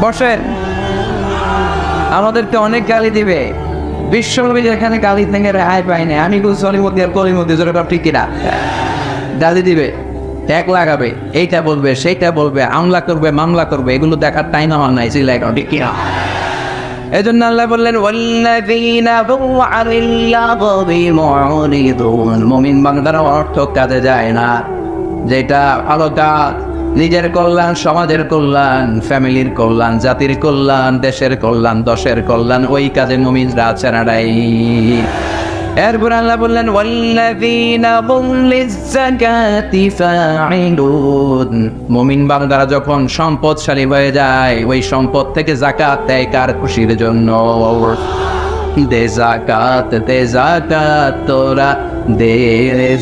Speaker 1: বসেন, আমাদেরকে অনেক গালি দিবে। বিশ্বনবী যেখানে গালি থেকে রেহাই পায় না, আমি সলিমতি আর কলিমতি জোরে ঠিক কিনা? গালি দিবে, ট্যাগ লাগাবে, এইটা বলবে সেইটা বলবে, আমলা করবে মামলা করবে, এগুলো দেখার টাইম আমার নাই, চিল্লাই ঠিক কিনা? এই জন্য আল্লাহ বললেন মুমিন বান্দারা অর্থ কাজে যায় না, যেটা ভালো কাজ, নিজের কল্যাণ, সমাজের কল্যাণ, ফ্যামিলির কল্যাণ, জাতির কল্যাণ, দেশের কল্যাণ, দশের কল্যাণ, ওই কাজে মুমিনরা আছে না নাই? এরপর আল্লাহ বললেন ওয়াল্লাযীনা হুম লিয-যাকাতি ফাঈলুন, মুমিন বান্দারা যখন সম্পদশালী হয়ে যায় ওই সম্পদ থেকে যাকাত দেয় কার খুশির জন্য? দে যাকাত, দে যাকাত, তোরা দে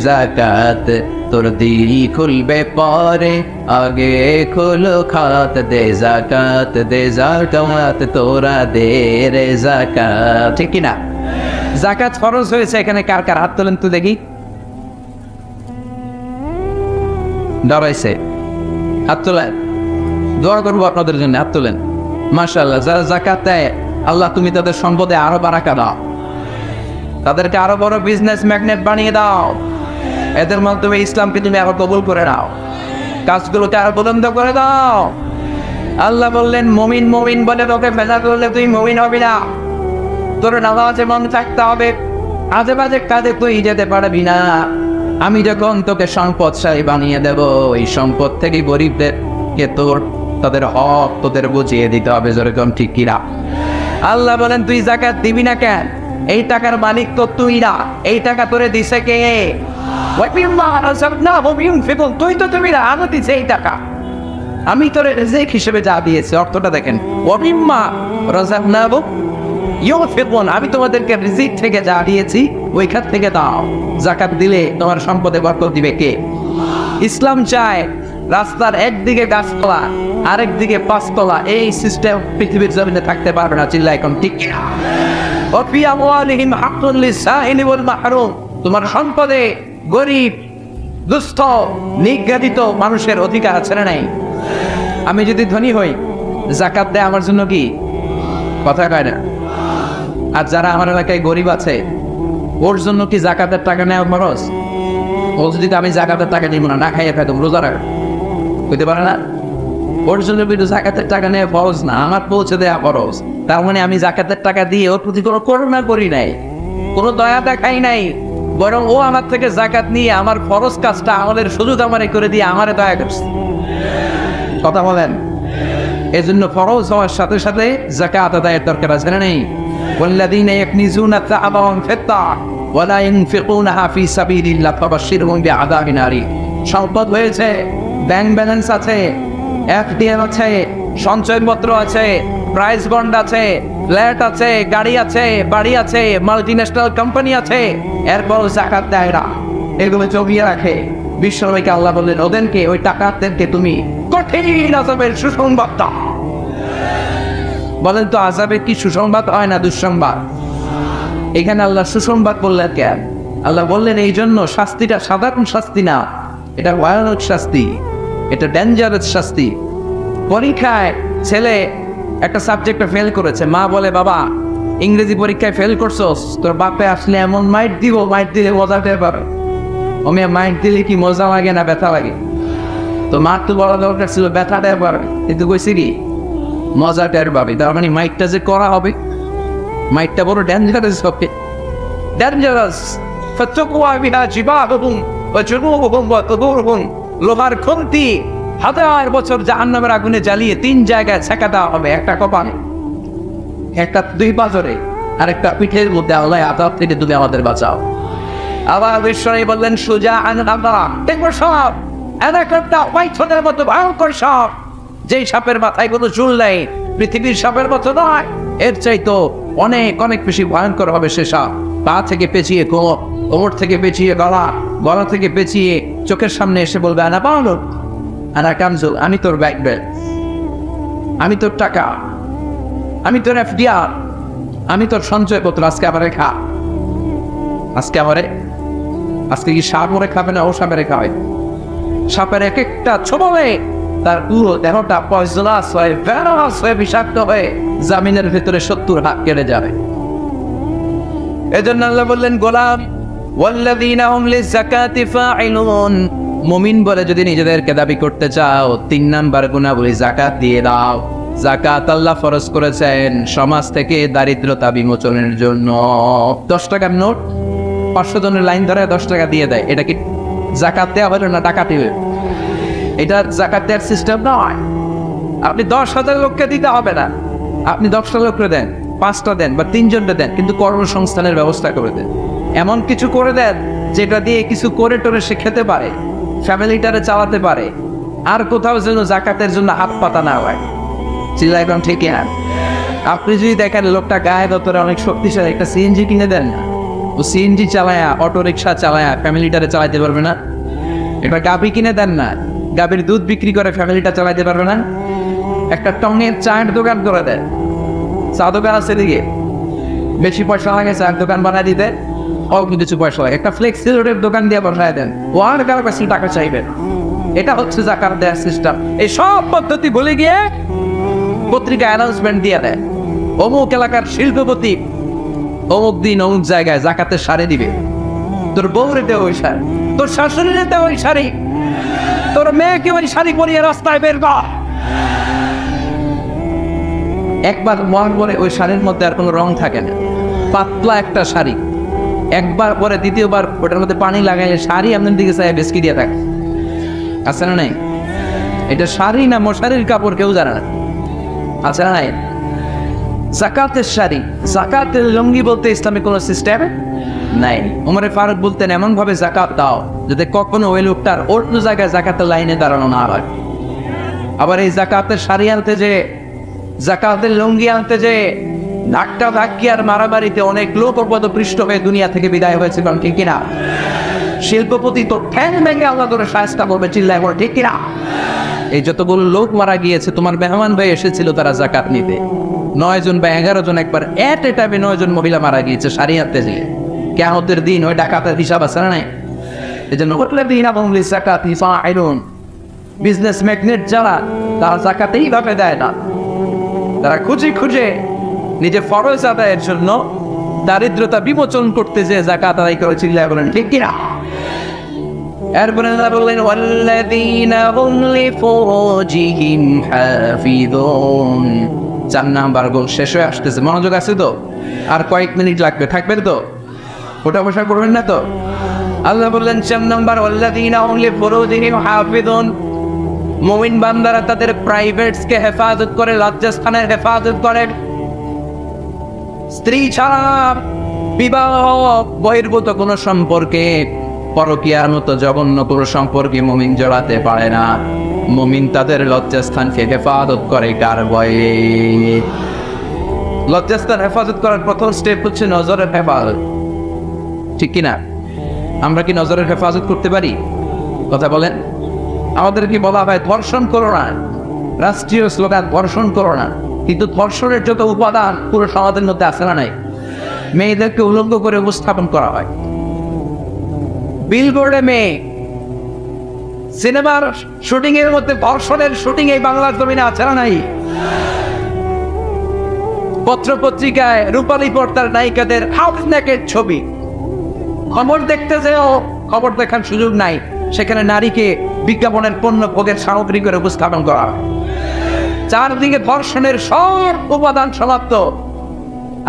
Speaker 1: যাকাত, তোর দিল খুলবে পরে, আগে খুলো খাত, দে যাকাত, দে যাকাত, তোরা দে রে যাকাত, ঠিক কি না? যাকাত ফরজ হয়েছে এখানে কার কার? হাত তোলেন তো দেখি। ডরাইছে? হাত তোলেন, দোয়া করবো আপনাদের জন্য, হাত তোলেন। মাশাআল্লাহ, যারা যাকাত দেয় আল্লাহ তুমি তাদের সম্পদে আরো বারাকা দাও, তাদেরকে আরো বড় বিজনেস ম্যাগনেট বানিয়ে দাও, এদের মাধ্যমে ইসলামকে তুমি আরো কবুল করে নাও, কাজগুলোকে আরো বুলন্দ করে দাও। আল্লাহ বললেন মুমিন মুমিন বলে তোকে ভেজা করলে তুই মুমিন হবি না, তোর নামাজে মন থাকতে হবে, আজে বাজে কাজে তুই যেতে পারবি না। আমি যখন তোকে সম্পদশালী বানিয়ে দেব, এই সম্পদ থেকে গরিবদেরকে তাদের হক তোদের বুঝিয়ে দিতে হবে, যেরকম ঠিক কিনা? আল্লাহ বলেন তুই যাকাত দিবি না কেন? এই টাকার মালিক তো তুই না, এই টাকা তোরে দিছে কে? তুই তো তুমি না, আমি দিছে এই টাকা, আমি তোর রিজিক হিসেবে যা দিয়েছি। অর্থটা দেখেন, ওয়ামিম্মা রাযাকনাহুম ইউনফিকুন, আমি তোমাদেরকে রিজিক থেকে যা দিয়েছি ওইখান থেকে দাও। যাকাত দিলে তোমার সম্পদে বরকত দিবে কে? ইসলাম চায় রাস্তার একদিকে গাছতলা আরেক দিকে পাঁচতলা, এই সিস্টেম পৃথিবীর জমিনে থাকতে পারবে না, চিল্লা এখন ঠিক কিনা? ওয়া ফি আমওয়ালিহিম হাক্কুন লিস-সাইলি ওয়াল মাহরুম, তোমার সম্পদে গরিব, দুস্থ, নিগৃহীত মানুষের অধিকার আছে না নাই? আমি যদি ধনী হই, যাকাত দেয় আমার জন্য কি? কথা কয় না? আর যারা আমার এলাকায় গরিব আছে ওর জন্য কি যাকাতের টাকা নেওয়া ফরজ? ও যদি আমি যাকাতের টাকা নিব না, না খাইয়ে ফেলতাম, রোজা রাখ, হইতে পারে না? ওর জন্য কিন্তু যাকাতের টাকা নেওয়া ফরজ না, আমার পৌঁছে দেওয়া ফরজ। তার মানে আমি যাকাতের টাকা দিয়ে ওর প্রতি কোনো করুণা করি নাই, কোনো দয়া দেখাই নাই, বরং ও আমার থেকে যাকাত নিয়ে আমার ফরজ কাজটা আমাদের সুযোগ আমারে করে দিয়ে আমারে দয়া করছে। কথা বলেন? এজন্য ফরজ হওয়ার সাথে সাথে যাকাত আদায়ের দরকার আছে না নেই? ওয়াল্লাযীনা ইয়াকনিজুনা আয-যাহাবা ওয়াল ফিদ্দা ওয়া লা ইউনফিকুনাহা ফী সাবিলিল্লাহ ফাবাশশিরহুম বিআযাবিন আলীম। সম্পদ হয়েছে, ব্যাংক ব্যালেন্স আছে, এফডিএম আছে, সঞ্চয়পত্র আছে, প্রাইস বন্ড আছে, ফ্ল্যাট আছে, গাড়ি আছে, বাড়ি আছে, মাল্টিন্যাশনাল কোম্পানি আছে, এরপর যাকাত দেয় না, এগুলো জমিয়ে রাখে। বিশ্বনবীকে আল্লাহ বললেন ওদেরকে, ওই টাকাদেরকে তুমি কঠিন আযাবের সুসংবাদ দাও। বলেন তো আযাবের কি সুসংবাদ হয় না দুঃসংবাদ? এখানে আল্লাহ সুসংবাদ বললেন কেন? আল্লাহ বললেন এই জন্য শাস্তিটা সাধারণ শাস্তি না, এটা ভয়ানক শাস্তি, এটা ডেঞ্জারাস শাস্তি। পরীক্ষায় ছেলে একটা সাবজেক্টে ফেল করেছে, মা বলে বাবা ইংরেজি পরীক্ষায় ফেল করছস, তোর বাপে আসলে এমন মাইট দিব, মাইট দিলে মজাটা পাবে। আমি মাইট দিলে কি মজা লাগে না ব্যথা লাগে? তো মার তো বলা দরকার ছিল ব্যথাটা পাবে, কিন্তু কইছি কি মজাটার পাবে। তার মানে মাইটটা যে করা হবে, মাইটটা বড় ডেঞ্জারাস হবে, ডেঞ্জারাস। লোহার খুন্তি হাজার বছর জাহান্নামের আগুনে জ্বালিয়ে 3 জায়গায় ছেঁকা দেওয়া হবে, একটা কপালে, একটা 2 পাঁজরে, আর একটা পিঠের মধ্যে। আল্লাহ আযাব থেকে তুমি আমাদের বাঁচাও। আবার বিশ্বনবী বললেন সুজা সাপ, একটা পাইথনের মতো ভয়ঙ্কর সাপ, যেই সাপের মাথায় কোনো চুল নেই, পৃথিবীর সাপের মতো নয়, এর চাইতো অনেক অনেক বেশি ভয়ঙ্কর হবে সে সাপ। পা থেকে পেঁচিয়ে কোমর, কোমর থেকে পেঁচিয়ে গলা, গলা থেকে পেঁচিয়ে চোখের সামনে এসে বলবে আনা পাওলো, আনা কামজুল, আমি তোর ব্যাংক ব্যালেন্স, আমি তোর টাকা, আমি তোর এফডিআর, আমি তোর সঞ্চয়পত্র, আজকে আমারে খা। আজকে কি সাপ মরে খাবে না ও সাপেরে খাবে? সাপের এক একটা ছোবলে তার পুরো দেহটা পয়জনাস হয়ে, ভেনাস হয়ে, বিষাক্ত হয়ে জামিনের ভেতরে 70 হাত কেটে যাবে। এজন্য আল্লাহ বললেন গোলাম ওয়াল্লাযীনা হুম লিযাকাতি ফাঈলুন, মুমিন বলে যদি নিজেদেরকে দাবি করতে চাও 3 নাম্বার গুণাবলী যাকাত দিয়ে দাও। যাকাত আল্লাহ ফরজ করেছেন সমাজ থেকে দারিদ্রতা বিমোচনের জন্য। 10 টাকার নোট 500 জনের লাইন ধরে 10 টাকা দিয়ে দেয়, এটা কি যাকাত দেওয়া হলো না ডাকাতি হলো? এটা যাকাত দেওয়ার সিস্টেম নয়। আপনি 10,000 লোককে দিতে হবে না, আপনি 10টা লোককে দেন, 5টা দেন বা 3 জনকে দেন, কিন্তু কর্মসংস্থানের ব্যবস্থা করে দেন। এমন কিছু করে দেন যেটা দিয়ে কিছু করে টোরে সে খেতে পারে, ফ্যামিলিটারে চালাতে পারে, আর কোথাও যেন যাকাতের জন্য হাত পাতা না হয়। চিল্লা একদম ঠিকই। হ্যাঁ, আপনি যদি দেখেন লোকটা গায়ে দতরে অনেক শক্তিশালী, একটা সিএনজি কিনে দেন না, ও সিএনজি চালায়া, অটো রিক্সা চালায়া ফ্যামিলিটারে চালাইতে পারবে না। একটা গাভি কিনে দেন না, গাভীর দুধ বিক্রি করে ফ্যামিলিটা চালাইতে পারবে না। একটা টঙের চায়ের দোকান করে দেয়, চা দোকান আছে দিকে, বেশি পয়সা লাগে চায়ের দোকান বানায় দিতে, অল্প কিছু পয়সা লাগে, একটা ফ্লেক্সিলোডের দোকান দিয়ে বসায় দেন, ও আর কারো কাছে টাকা চাইবেন। এটা হচ্ছে যাকাত দেওয়ার সিস্টেম। এই সব পদ্ধতি ভুলে গিয়ে পত্রিকা অ্যানাউন্সমেন্ট দিয়ে দেয়, অমুক এলাকার শিল্পপতি অমুক দিন অমুক জায়গায় যাকাতের শাড়ি দিবে। তোর বউরে দে ওই শাড়ি, তোর শাশুড়িরে দে ওই শাড়ি, তোর মেয়েকে ওই শাড়ি পরিয়ে রাস্তায় বের কর। একবার মন পরে ওই শাড়ির মধ্যে আর কোনো রং থাকে না, পাতলা একটা শাড়ি। একবার পরে দ্বিতীয়বার ওটার মধ্যে পানি লাগাইলে শাড়ি আপনার দিকে চাই বেসকি দিয়ে থাকে, আছে না নাই? এটা শাড়ি না মশারির কাপড় কেউ জানে না, আছে না নাই? যাকাতের শাড়ি, যাকাতের লুঙ্গি বলতে ইসলামে কোনো সিস্টেম নাই। ওমরে ফারুক বলতেন এমন ভাবে যাকাত দাও যাতে কখনো ওই লোকটার অন্য জায়গায় যাকাতের লাইনে দাঁড়ানো না হয়। আবার এই যাকাতের শাড়ি আনতে যে, যাকাতের লুঙ্গি আনতে যে ধাক্কা ধাক্কি আর মারামারিতে অনেক লোক পদপৃষ্ট হয়ে দুনিয়া থেকে বিদায় হয়েছে, কারণ ঠিক কিনা? শিল্পপতি তো ঠ্যাং ভেঙে আল্লাহ ধরে সাহায্য করবে, চিল্লায় বলে ঠিক কিনা? এই যতগুলো লোক মারা গিয়েছে, তোমার মেহমান ভাই এসেছিল তারা যাকাত নিতে, 9 জন বা 11 জন, একবার এট এ টাইমে 9 জন মহিলা মারা গিয়েছে শাড়ি আনতে গিয়ে। কিয়ামতের দিন ওই ডাকাতের হিসাব আছে না নাই? এই জন্য বিজনেস ম্যাগনেট যারা, তারা যাকাত এইভাবে দেয় না, তারা খুঁজে খুঁজে নিজে ফরজ আদায়ের জন্য দারিদ্রতা বিমোচন করতে যে যাকাত আদায় করে, চিল্লায় বলেন ঠিক কিনা? এরপরে বললেন ওয়াল্লাযীনা হুম লিফুরুজিহিম হাফিযুন। 4 নাম্বার গোল শেষ হয়ে আসতেছে, মনোযোগ আছে তো? আর কয়েক মিনিট লাগবে, থাকবেন তো? ওটা বসা করবেন না তো? আল্লাহ বললেন 4 নাম্বার ওয়াল্লাযীনা হুম লিফুরুজিহিম হাফিযুন, মুমিন বান্দারা তাদের প্রাইভেটসকে হেফাজত করে, লজ্জাস্থানের হেফাজত করে। স্ত্রী ছাড়া বিবাহ বহির্ভূত কোনো সম্পর্কে, পরকীয়ার মতো জঘন্য কোনো সম্পর্কে মুমিন জড়াতে পারে না। মুমিন তাদের লজ্জাস্থানকে হেফাজত করে কার ভয়ে? লজ্জাস্থান হেফাজত করার প্রথম স্টেপ হচ্ছে নজরের হেফাজত, ঠিক কিনা? আমরা কি নজরের হেফাজত করতে পারি? কথা বলেন। আমাদের কি বলা হয় ধর্ষণ করো না, রাষ্ট্রীয় স্লোগান ধর্ষণ করো না, কিন্তু ধর্ষণের যত উপাদান পুরো সমাজের মধ্যে আছে না নাই? মেয়েদেরকে উলঙ্গ করে উপস্থাপন করা হয়, বিলবোর্ডে মেয়ে, সিনেমার শুটিং এর মধ্যে ধর্ষণের শুটিং এই বাংলার জমিনে আছে না নাই? পত্রপত্রিকায় রূপালী পর্দার নায়িকাদের হাফ নেকের ছবি। খবর দেখতে যেও, খবর দেখার সুযোগ নাই, সেখানে নারীকে বিজ্ঞাপনের পণ্য ভোগের সামগ্রী করে উপস্থাপন করা হয়। চারদিকে ধর্ষণের সব উপাদান সমাপ্ত,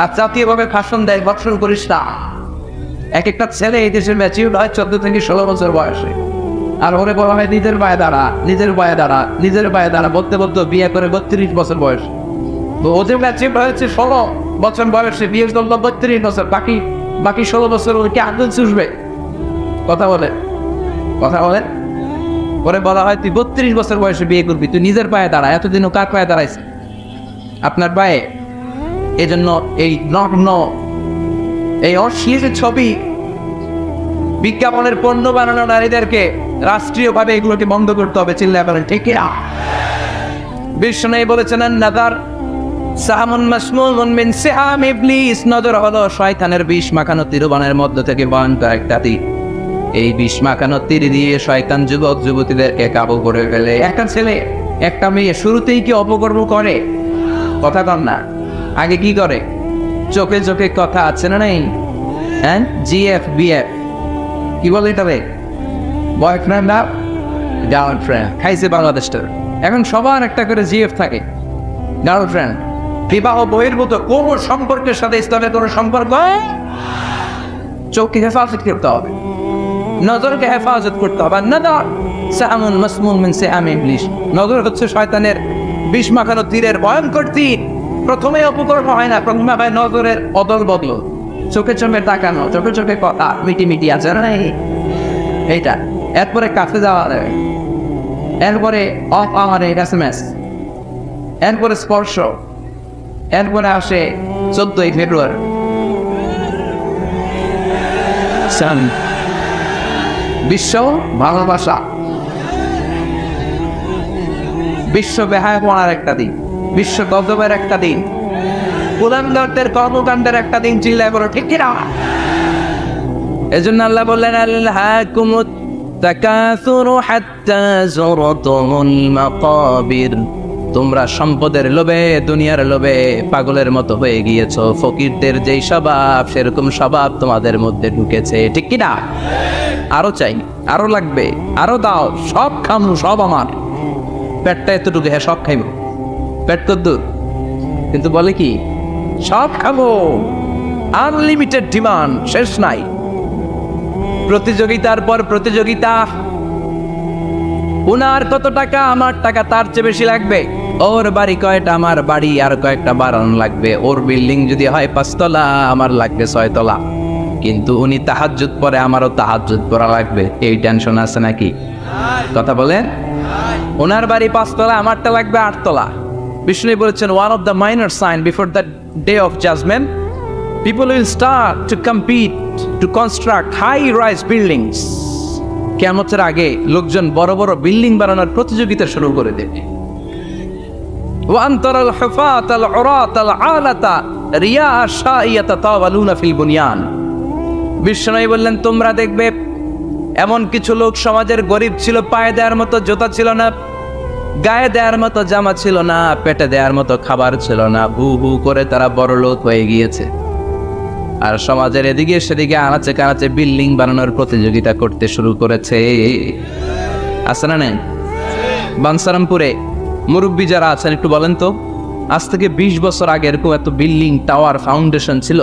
Speaker 1: আর জাতীয়ভাবে ভাষণ দেয় ধর্ষণ করিস না। এক একটা ছেলে এই দেশের ম্যাচিউর হয় 14 থেকে 16 বছর বয়সে, আর ওরে বলা হয় নিজের পায়ে দাঁড়া, নিজের পায়ে দাঁড়া, নিজের পায়ে দাঁড়া, বলতে বলতে বিয়ে করে 32 বছর বয়স। ওদের ম্যাচিউর হয়েছে 16 বছর বয়সে, বিয়ে করলো 32 বছর, বাকি 16 বছর ওকে আগুন চুষবে। কথা বলে ওরে বলা হয় তুই 32 বছর বয়সে বিয়ে করবি, তুই নিজের পায়ে দাঁড়া। এতদিনও কার পায়ে দাঁড়াইছে? আপনার পায়ে। এই জন্য এই নগ্ন, এই অশ্লীল ছবি, বিজ্ঞাপনের পণ্য বানানো নারীদেরকে রাষ্ট্রীয়ভাবে এগুলোকে বন্ধ করতে হবে। চিল্লায় বলেন ঠিক কিনা? বিষ্ণু বলেছেন নাদার সাহামুন মাসমুমুন মিন সিহাম ইবলিস, নজর হলো শয়তানের বিষ মাখানো তীরবানের মধ্য থেকে ভয়ঙ্কর একটা তীর। এই বিষ মাখানো তীর দিয়ে শয়তান যুবক যুবতীদেরকে কাবু করে ফেলে। একটা ছেলে একটা মেয়ে শুরুতেই কি অপকর্ম করে? কথা কন না, আগে কি করে? চোখে চোখে কথা আছে না নাই? হ্যাঁ, জিএফ বিএফ কি বলে এটাবে? বয়ফ্রেন্ড আর গার্লফ্রেন্ড খাইছে বাংলাদেশটার। এখন সবার একটা করে জিএফ থাকে, গার্লফ্রেন্ড। বিবাহ বহির্ভূত কোন সম্পর্কের সাথে ইসলামের কোন সম্পর্ক? চোখকে হেফাজত করতে হবে, নজরকে হেফাজত করতে হবে। নজর সাহামুন মাসমুম মিন সিহাম ইবলিস, নজর হচ্ছে শয়তানের বিষ মাখানো তীরের ভয়ঙ্কর তীর। প্রথমে অপকর্ম হয় না, প্রথমে হয় নজরের অদল বদল, চোখে চোখে তাকানো, চোখে চোখে কথা, মিটি আছে না এইটা। এরপরে কাছে যাওয়া যায়, এরপরে অফ আওয়ারে SMS, এরপরে স্পর্শ, এরপরে আসে 14ই ফেব্রুয়ারি। বিশ্ব ভালোবাসা, বিশ্ব বেহায়াপনার একটা দিন, বিশ্ব গজবের একটা দিন, কুলাঙ্গারদের কর্মকাণ্ডের একটা দিন। চিল্লায় বলো ঠিক কিনা? এজন্য আল্লাহ বললেন আলহাকুমুত তাকাসুরু হাত্তা যুরতুমুল মাকাবির, তোমরা সম্পদের লোভে, দুনিয়ার লোভে পাগলের মতো হয়ে গিয়েছো। ফকিরদের যেই স্বভাব, সেরকম স্বভাব তোমাদের মধ্যে ঢুকেছে। ঠিক কিনা? আরো চাই, আরো লাগবে, আরো দাও, সব খামু, সব আমার। পেটটা এতটুকু, হ্যাঁ সব খাইব। পেট কদ্দুর, কিন্তু বলে কি সব খাবো। আনলিমিটেড ডিমান্ড, শেষ নাই। প্রতিযোগিতার পর প্রতিযোগিতা। উনার কত টাকা, আমার টাকা তার চেয়ে বেশি লাগবে। ওর বাড়ি কয়টা, আমার বাড়ি আর কয়েকটা বাড়ানো লাগবে। ওর বিল্ডিং যদি হয় 5 তলা, আমার লাগবে 6 তলা। কিন্তু উনি তাহাজ্জুদ পড়ে, আমারও তাহাজ্জুদ পড়া লাগবে। এই টেনশন আছে নাকি? কথা বলেন। ওনার বাড়ি 5 তলা, আমারটা লাগবে 8 তলা। বিষ্ণু বলেছেন one of the minor sign before the day of judgment, people will start to compete to construct high rise buildings. কিয়ামতের আগে লোকজন বড় বড় বিল্ডিং বানানোর প্রতিযোগিতা শুরু করে দেবে। ওয়ান তারাল হুফাতাল উরাতাল আলাতা রিয়া শাইয়াতা তাওয়ালুনা ফিল বুনিয়ান। বিষ্ণু বললেন তোমরা দেখবে এমন কিছু লোক সমাজের গরিব ছিল, পায়ে দেওয়ার মতো জুতা ছিল না, গায়ে দেওয়ার মতো জামা ছিল না, পেটে দেওয়ার মতো খাবার ছিল না, হু হু করে তারা বড় লোক হয়ে গিয়েছে। আর সমাজের এদিকে সেদিকে আনাচে কানাচে বিল্ডিং বানানোর প্রতিযোগিতা করতে শুরু করেছে। আছে না নেই? বানসারামপুরে মুরব্বী যারা আছেন একটু বলেন তো, আজ থেকে 20 বছর আগে এরকম এত বিল্ডিং, টাওয়ার, ফাউন্ডেশন ছিল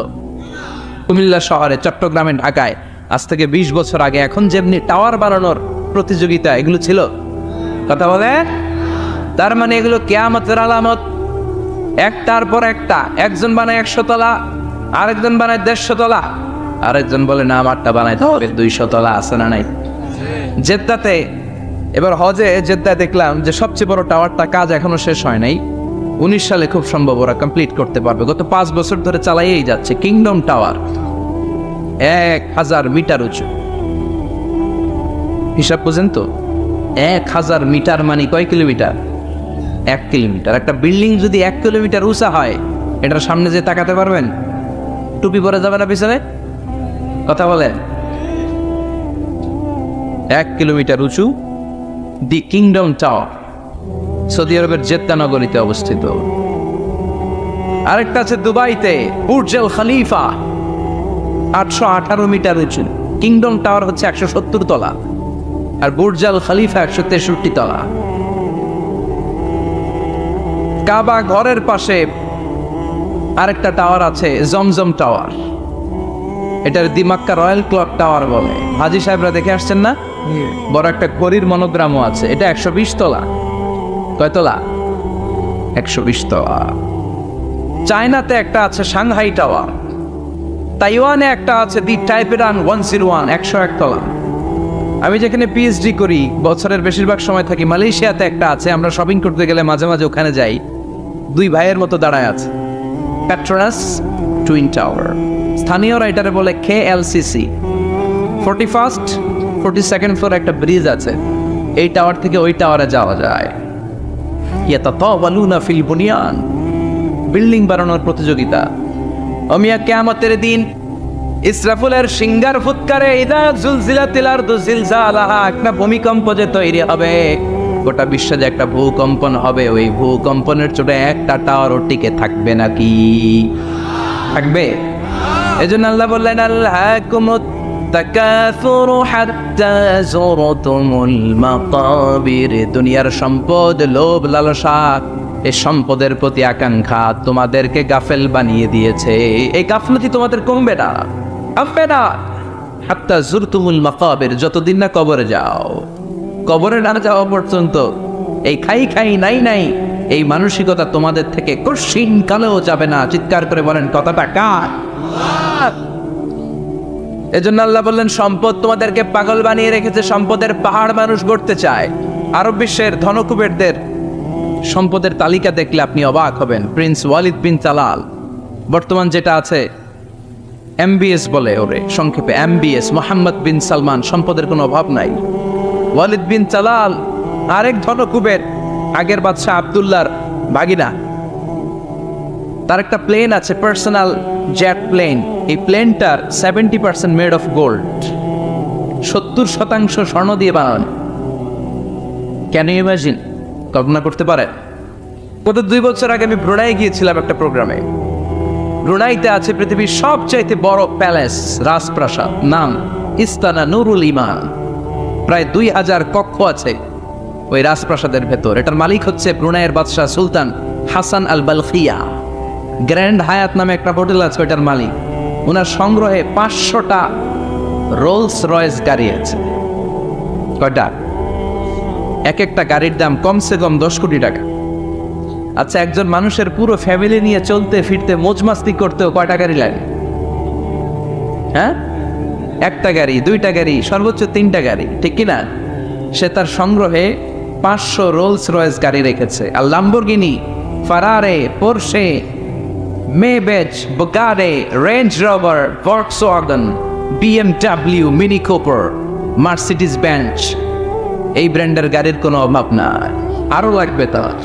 Speaker 1: কুমিল্লা শহরে, চট্টগ্রামে, ঢাকায়? আজ থেকে 20 বছর আগে এখন যেমনি টাওয়ার বানানোর প্রতিযোগিতা এগুলো ছিল। কথা বলে, তার মানে এগুলো কিয়ামতের আলামত। একটার পর একটা, একজন বানায় 100 তলা, আরেকজন বানায় 150 তলা, আরেকজন বলে না আমারটা বানাইতে হবে 200 তলা। আছে না নাই? জেদ্দাতে এবার হজে জেদ্দায় দেখলাম যে সবচেয়ে বড় টাওয়ারটা কাজ এখনো শেষ হয় নাই। 19 সালে খুব সম্ভব ওরা কমপ্লিট করতে পারবে। গত 5 বছর ধরে চালাইয়েই যাচ্ছে। কিংডম টাওয়ার 1000 মিটার উঁচু। হিসাব বুঝেন তো, 1000 মিটার মানে কয় কিলোমিটার? 1 কিলোমিটার। একটা বিল্ডিং যদি 1 কিলোমিটার উঁচা হয়, এটার সামনে যে তাকাতে পারবেন? টুপি পরে যাবে না পিছনে? কথা বলেন। 1 কিলোমিটার উঁচু দি কিংডম টাওয়ার, সৌদি আরবের জেদ্দা নগরীতে অবস্থিত। আরেকটা আছে দুবাইতে, বুর্জ আল খলিফা, 818 মিটার উঁচু। কিংডম টাওয়ার হচ্ছে 170 তলা, আর বুর্জ আল খলিফা 163 তলা। কাবা ঘরের পাশে আরেকটা টাওয়ার আছে, জমজম টাওয়ার। এটার দিমাক্কা রয়্যাল ক্লক টাওয়ার বলে। হাজী সাহেবরা দেখে আসছেন না? বড় একটা ঘড়ির মনোগ্রামও আছে। এটা 120 তলা। কয় তলা? 120 তলা। চায়নাতে একটা আছে সাংহাই টাওয়ার। তাইওয়ানে একটা আছে দি টাইপেরান 101, 101 তলা। আমি যেখানে পিএইচডি করি, বছরের বেশিরভাগ সময় থাকি, মালয়েশিয়াতে একটা আছে। আমরা শপিং করতে গেলে মাঝে মাঝে ওখানে যাই। দুই ভাইয়ের মতো দাঁড়ায় আছে, পেট্রোনাস টুইন টাওয়ার। স্থানীয়রা এটারে বলে KLCC। 41st 42nd ফ্লোর একটা ব্রিজ আছে, এই টাওয়ার থেকে ওই টাওয়ারে যাওয়া যায়। ইয়াতাতাওয়ালুনা ফিল বুনিয়ান, বিল্ডিং বানানোর প্রতিযোগিতা। অমিয়া কিয়ামতের দিন ইসরাফিলের সিঙ্গার ফুৎকারে ইদা জুলজিলাতিল আরদু জিলজালাহা, একটা ভূমিকম্প যে তৈরি হবে, গোটা বিশ্বে যে একটা ভূকম্পন হবে, ওই ভূকম্পনের চোটে একটা টাওয়ারও টিকে থাকবে নাকি? থাকবে। এজন্য আল্লাহ বললেন, আল্লাহকুমুত তাকাসুরু হাত্তা যুরতুমুল মাকাবির। দুনিয়ার সম্পদ, লোভ লালসা, এই সম্পদের প্রতি আকাঙ্ক্ষা তোমাদেরকে গাফেল বানিয়ে দিয়েছে। এই গাফলতি তোমাদের কমবে না, কমবে না। হাত্তা যুরতুমুল মাকাবির, যতদিন না কবরে যাও। কবরে না যাওয়া পর্যন্ত এই খাই খাই নাই নাই এই মানসিকতা তোমাদের থেকে কঠিন কালেও যাবে না। চিৎকার করে বলেন, কথাটা কার? এজন্য আল্লাহ বললেন, সম্পদ তোমাদেরকে পাগল বানিয়ে রেখেছে। সম্পদের পাহাড় মানুষ গড়তে চায়। আরব বিশ্বের ধনকুবেরদের সম্পদের তালিকা দেখলে আপনি অবাক হবেন। প্রিন্স ওয়ালিদ বিন তালাল, বর্তমান যেটা আছে MBS বলে ওরে সংক্ষেপে, MBS, মোহাম্মদ বিন সালমান, সম্পদের কোনো অভাব নাই। ওয়ালিদ বিন তালাল আরেক ধনকুবের, আগের বাদশাহ আব্দুল্লাহর ভাগিনা। তার একটা প্লেন আছে, পার্সোনাল জেট প্লেন। এই প্লেনটার 70% মেড অফ গোল্ড, 70% স্বর্ণ দিয়ে বানানো। Can you imagine? কল্পনা করতে পারেন? গত 2 বছর আগে আমি ব্রুনাই গিয়েছিলাম একটা প্রোগ্রামে। ব্রুনাইতে আছে পৃথিবীর সবচাইতে বড় প্যালেস, রাজপ্রাসাদ, নাম ইস্তানা নুরুল ইমান। প্রায় 2000 কক্ষ আছে ওই রাজপ্রাসাদের ভেতর। এটার মালিক হচ্ছে ব্রুনাইয়ের বাদশাহ সুলতান হাসান আল বালখিয়া। গ্র্যান্ড হায়াত নামে একটা হোটেল আছে, ওইটার মালিক। ওনার সংগ্রহে 500টা রোলস রয়েস গাড়ি আছে। কয়টা? এক একটা গাড়ির দাম কমসে কম 10 কোটি টাকা। আচ্ছা, একজন মানুষের পুরো ফ্যামিলি নিয়ে চলতে ফিরতে মোজমাস্তি করতেও কয়টা গাড়ি লাগে? হ্যাঁ, একটা গাড়ি, 2টা গাড়ি, সর্বোচ্চ 3টা গাড়ি, ঠিক কিনা? সে তার সংগ্রহে 500 রোলস রয়েস গাড়ি রেখেছে। আর Lamborghini, Ferrari, Porsche, Maybach, Bugatti, Range Rover, Volkswagen, BMW, Mini Cooper, Mercedes Benz, এই ব্র্যান্ডের গাড়ির কোনো অভাব নাই। আরো লাগবে তার,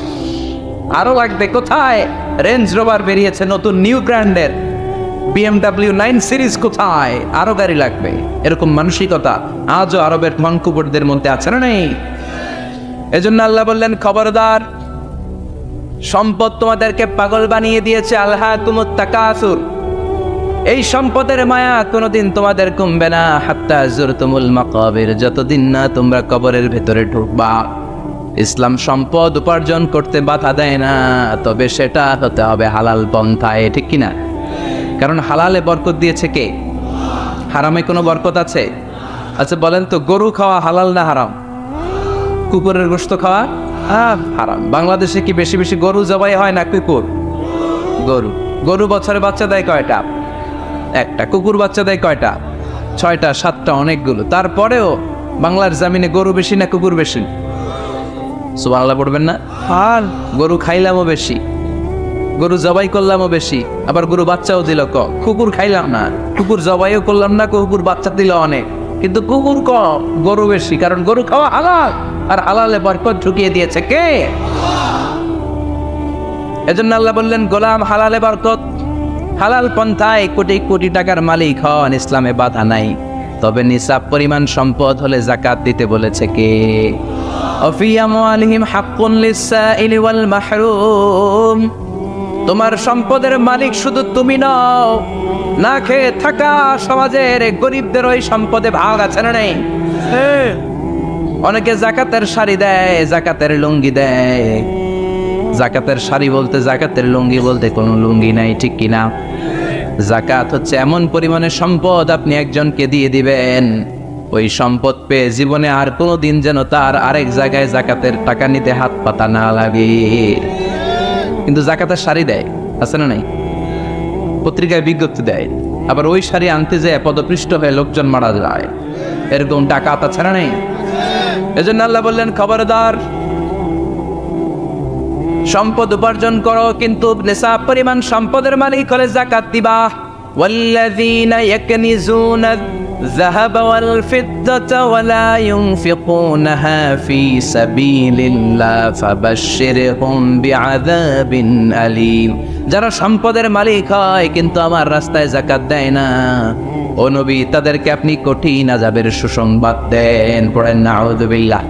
Speaker 1: আরো লাগবে। কোথায়? রেঞ্জ রোভার বেরিয়েছে নতুন নিউ ব্র্যান্ডের, BMW 9 সিরিজ কোথায়? আরো গাড়ি লাগবে। এরকম মানসিকতা আজও আরবের ধনকুবেরদের মধ্যে আছে না নেই? এজন্য আল্লাহ বললেন, খবরদার, সম্পদ তোমাদেরকে পাগল বানিয়ে দিয়েছে। আলহাকুমুত তাকাসুর, এই সম্পদের মায়া কোনোদিন তোমাদের কমবে না। হাত্তা যুরতুমুল মাকাবির, যতদিন না তোমরা কবরের ভেতরে ঢুকবা। ইসলাম সম্পদ উপার্জন করতে বাধা দেয় না, তবে সেটা হতে হবে হালাল পন্থায়, ঠিক কিনা? কারণ হালালে বরকত দিয়েছে কে? হারামে কোনো বরকত আছে? আচ্ছা বলেন তো, গরু খাওয়া হালাল না হারাম? কুকুরের গোশত খাওয়া হারাম। বাংলাদেশে কি বেশি বেশি গরু জবাই হয় না কুকুর? গরু। গরু বছরে বাচ্চা দেয় কয়টা? একটা। কুকুর বাচ্চা দেয় কয়টা? 6টা 7টা, অনেকগুলো। তারপরেও বাংলার জামিনে গরু বেশি না কুকুর বেশি? সুবহানাল্লাহ পড়বেন না? আর গরু খাইলামও বেশি, গরু জবাই করলামও বেশি, আবার গরু বাচ্চাও দিল কম। কুকুর খাইলাম না, কুকুর জবাইও করলাম না, কুকুর বাচ্চা দিল অনেক, কিন্তু কুকুর কম, গরু বেশি। কারণ গরু খাওয়া হালাল, আর হালালে বরকত ঢুকিয়ে দিয়েছে কে? এজন্য আল্লাহ বললেন, গোলাম, হালালে বরকত, হালাল পন্থায় কোটি কোটি টাকার মালিক হন, ইসলামে বাধা নাই। তবে নিসাব পরিমাণ সম্পদ হলে যাকাত দিতে বলেছে কে? ওয়া ফি আমওয়ালিহিম হাক্কুন লিস-সাইলি ওয়াল মাহরুম। তোমার সম্পদের মালিক শুধু তুমি নও, না খেয়ে থাকা সমাজের গরিবদের ওই সম্পদে ভাগ আছে না নেই? অনেকে জাকাতের শাড়ি দেয়, জাকাতের লুঙ্গি দেয়। জাকাতের শাড়ি বলতে, জাকাতের লুঙ্গি বলতে কোনো লুঙ্গি নাই, ঠিক কিনা? জাকাত হচ্ছে এমন পরিমাণে সম্পদ আপনি একজনকে দিয়ে দিবেন, ওই সম্পদ পেয়ে জীবনে আর কোনোদিন যেন তার আরেক জায়গায় জাকাতের টাকা নিতে হাত পাতা না লাগে। কিন্তু জাকাতের শাড়ি দেয়, আছে না নাই? পত্রিকায় বিজ্ঞপ্তি দেয়, আবার ওই শাড়ি আনতে যায় পদপৃষ্ট হয়ে লোকজন মারা যায়, এরকম ডাকাত আছে না নাই? এজন্য আল্লাহ বললেন, খবরদার, সম্পদ উপার্জন করো, কিন্তু নিসাব পরিমাণ সম্পদের মালিক হলে জাকাত দিবা। ওয়াল্লাযীনা ইয়াকনিজুনা الذهب والفضة ولا ينفقونها في سبيل الله فبشرهم بعذاب أليم। যারা সম্পদের মালিক হয় কিন্তু আমার রাস্তায় যাকাত দেয় না, ও নবী, তাদেরকে আপনি কঠিন আযাবের সুসংবাদ দেন। পড়েন নাউযুবিল্লাহ।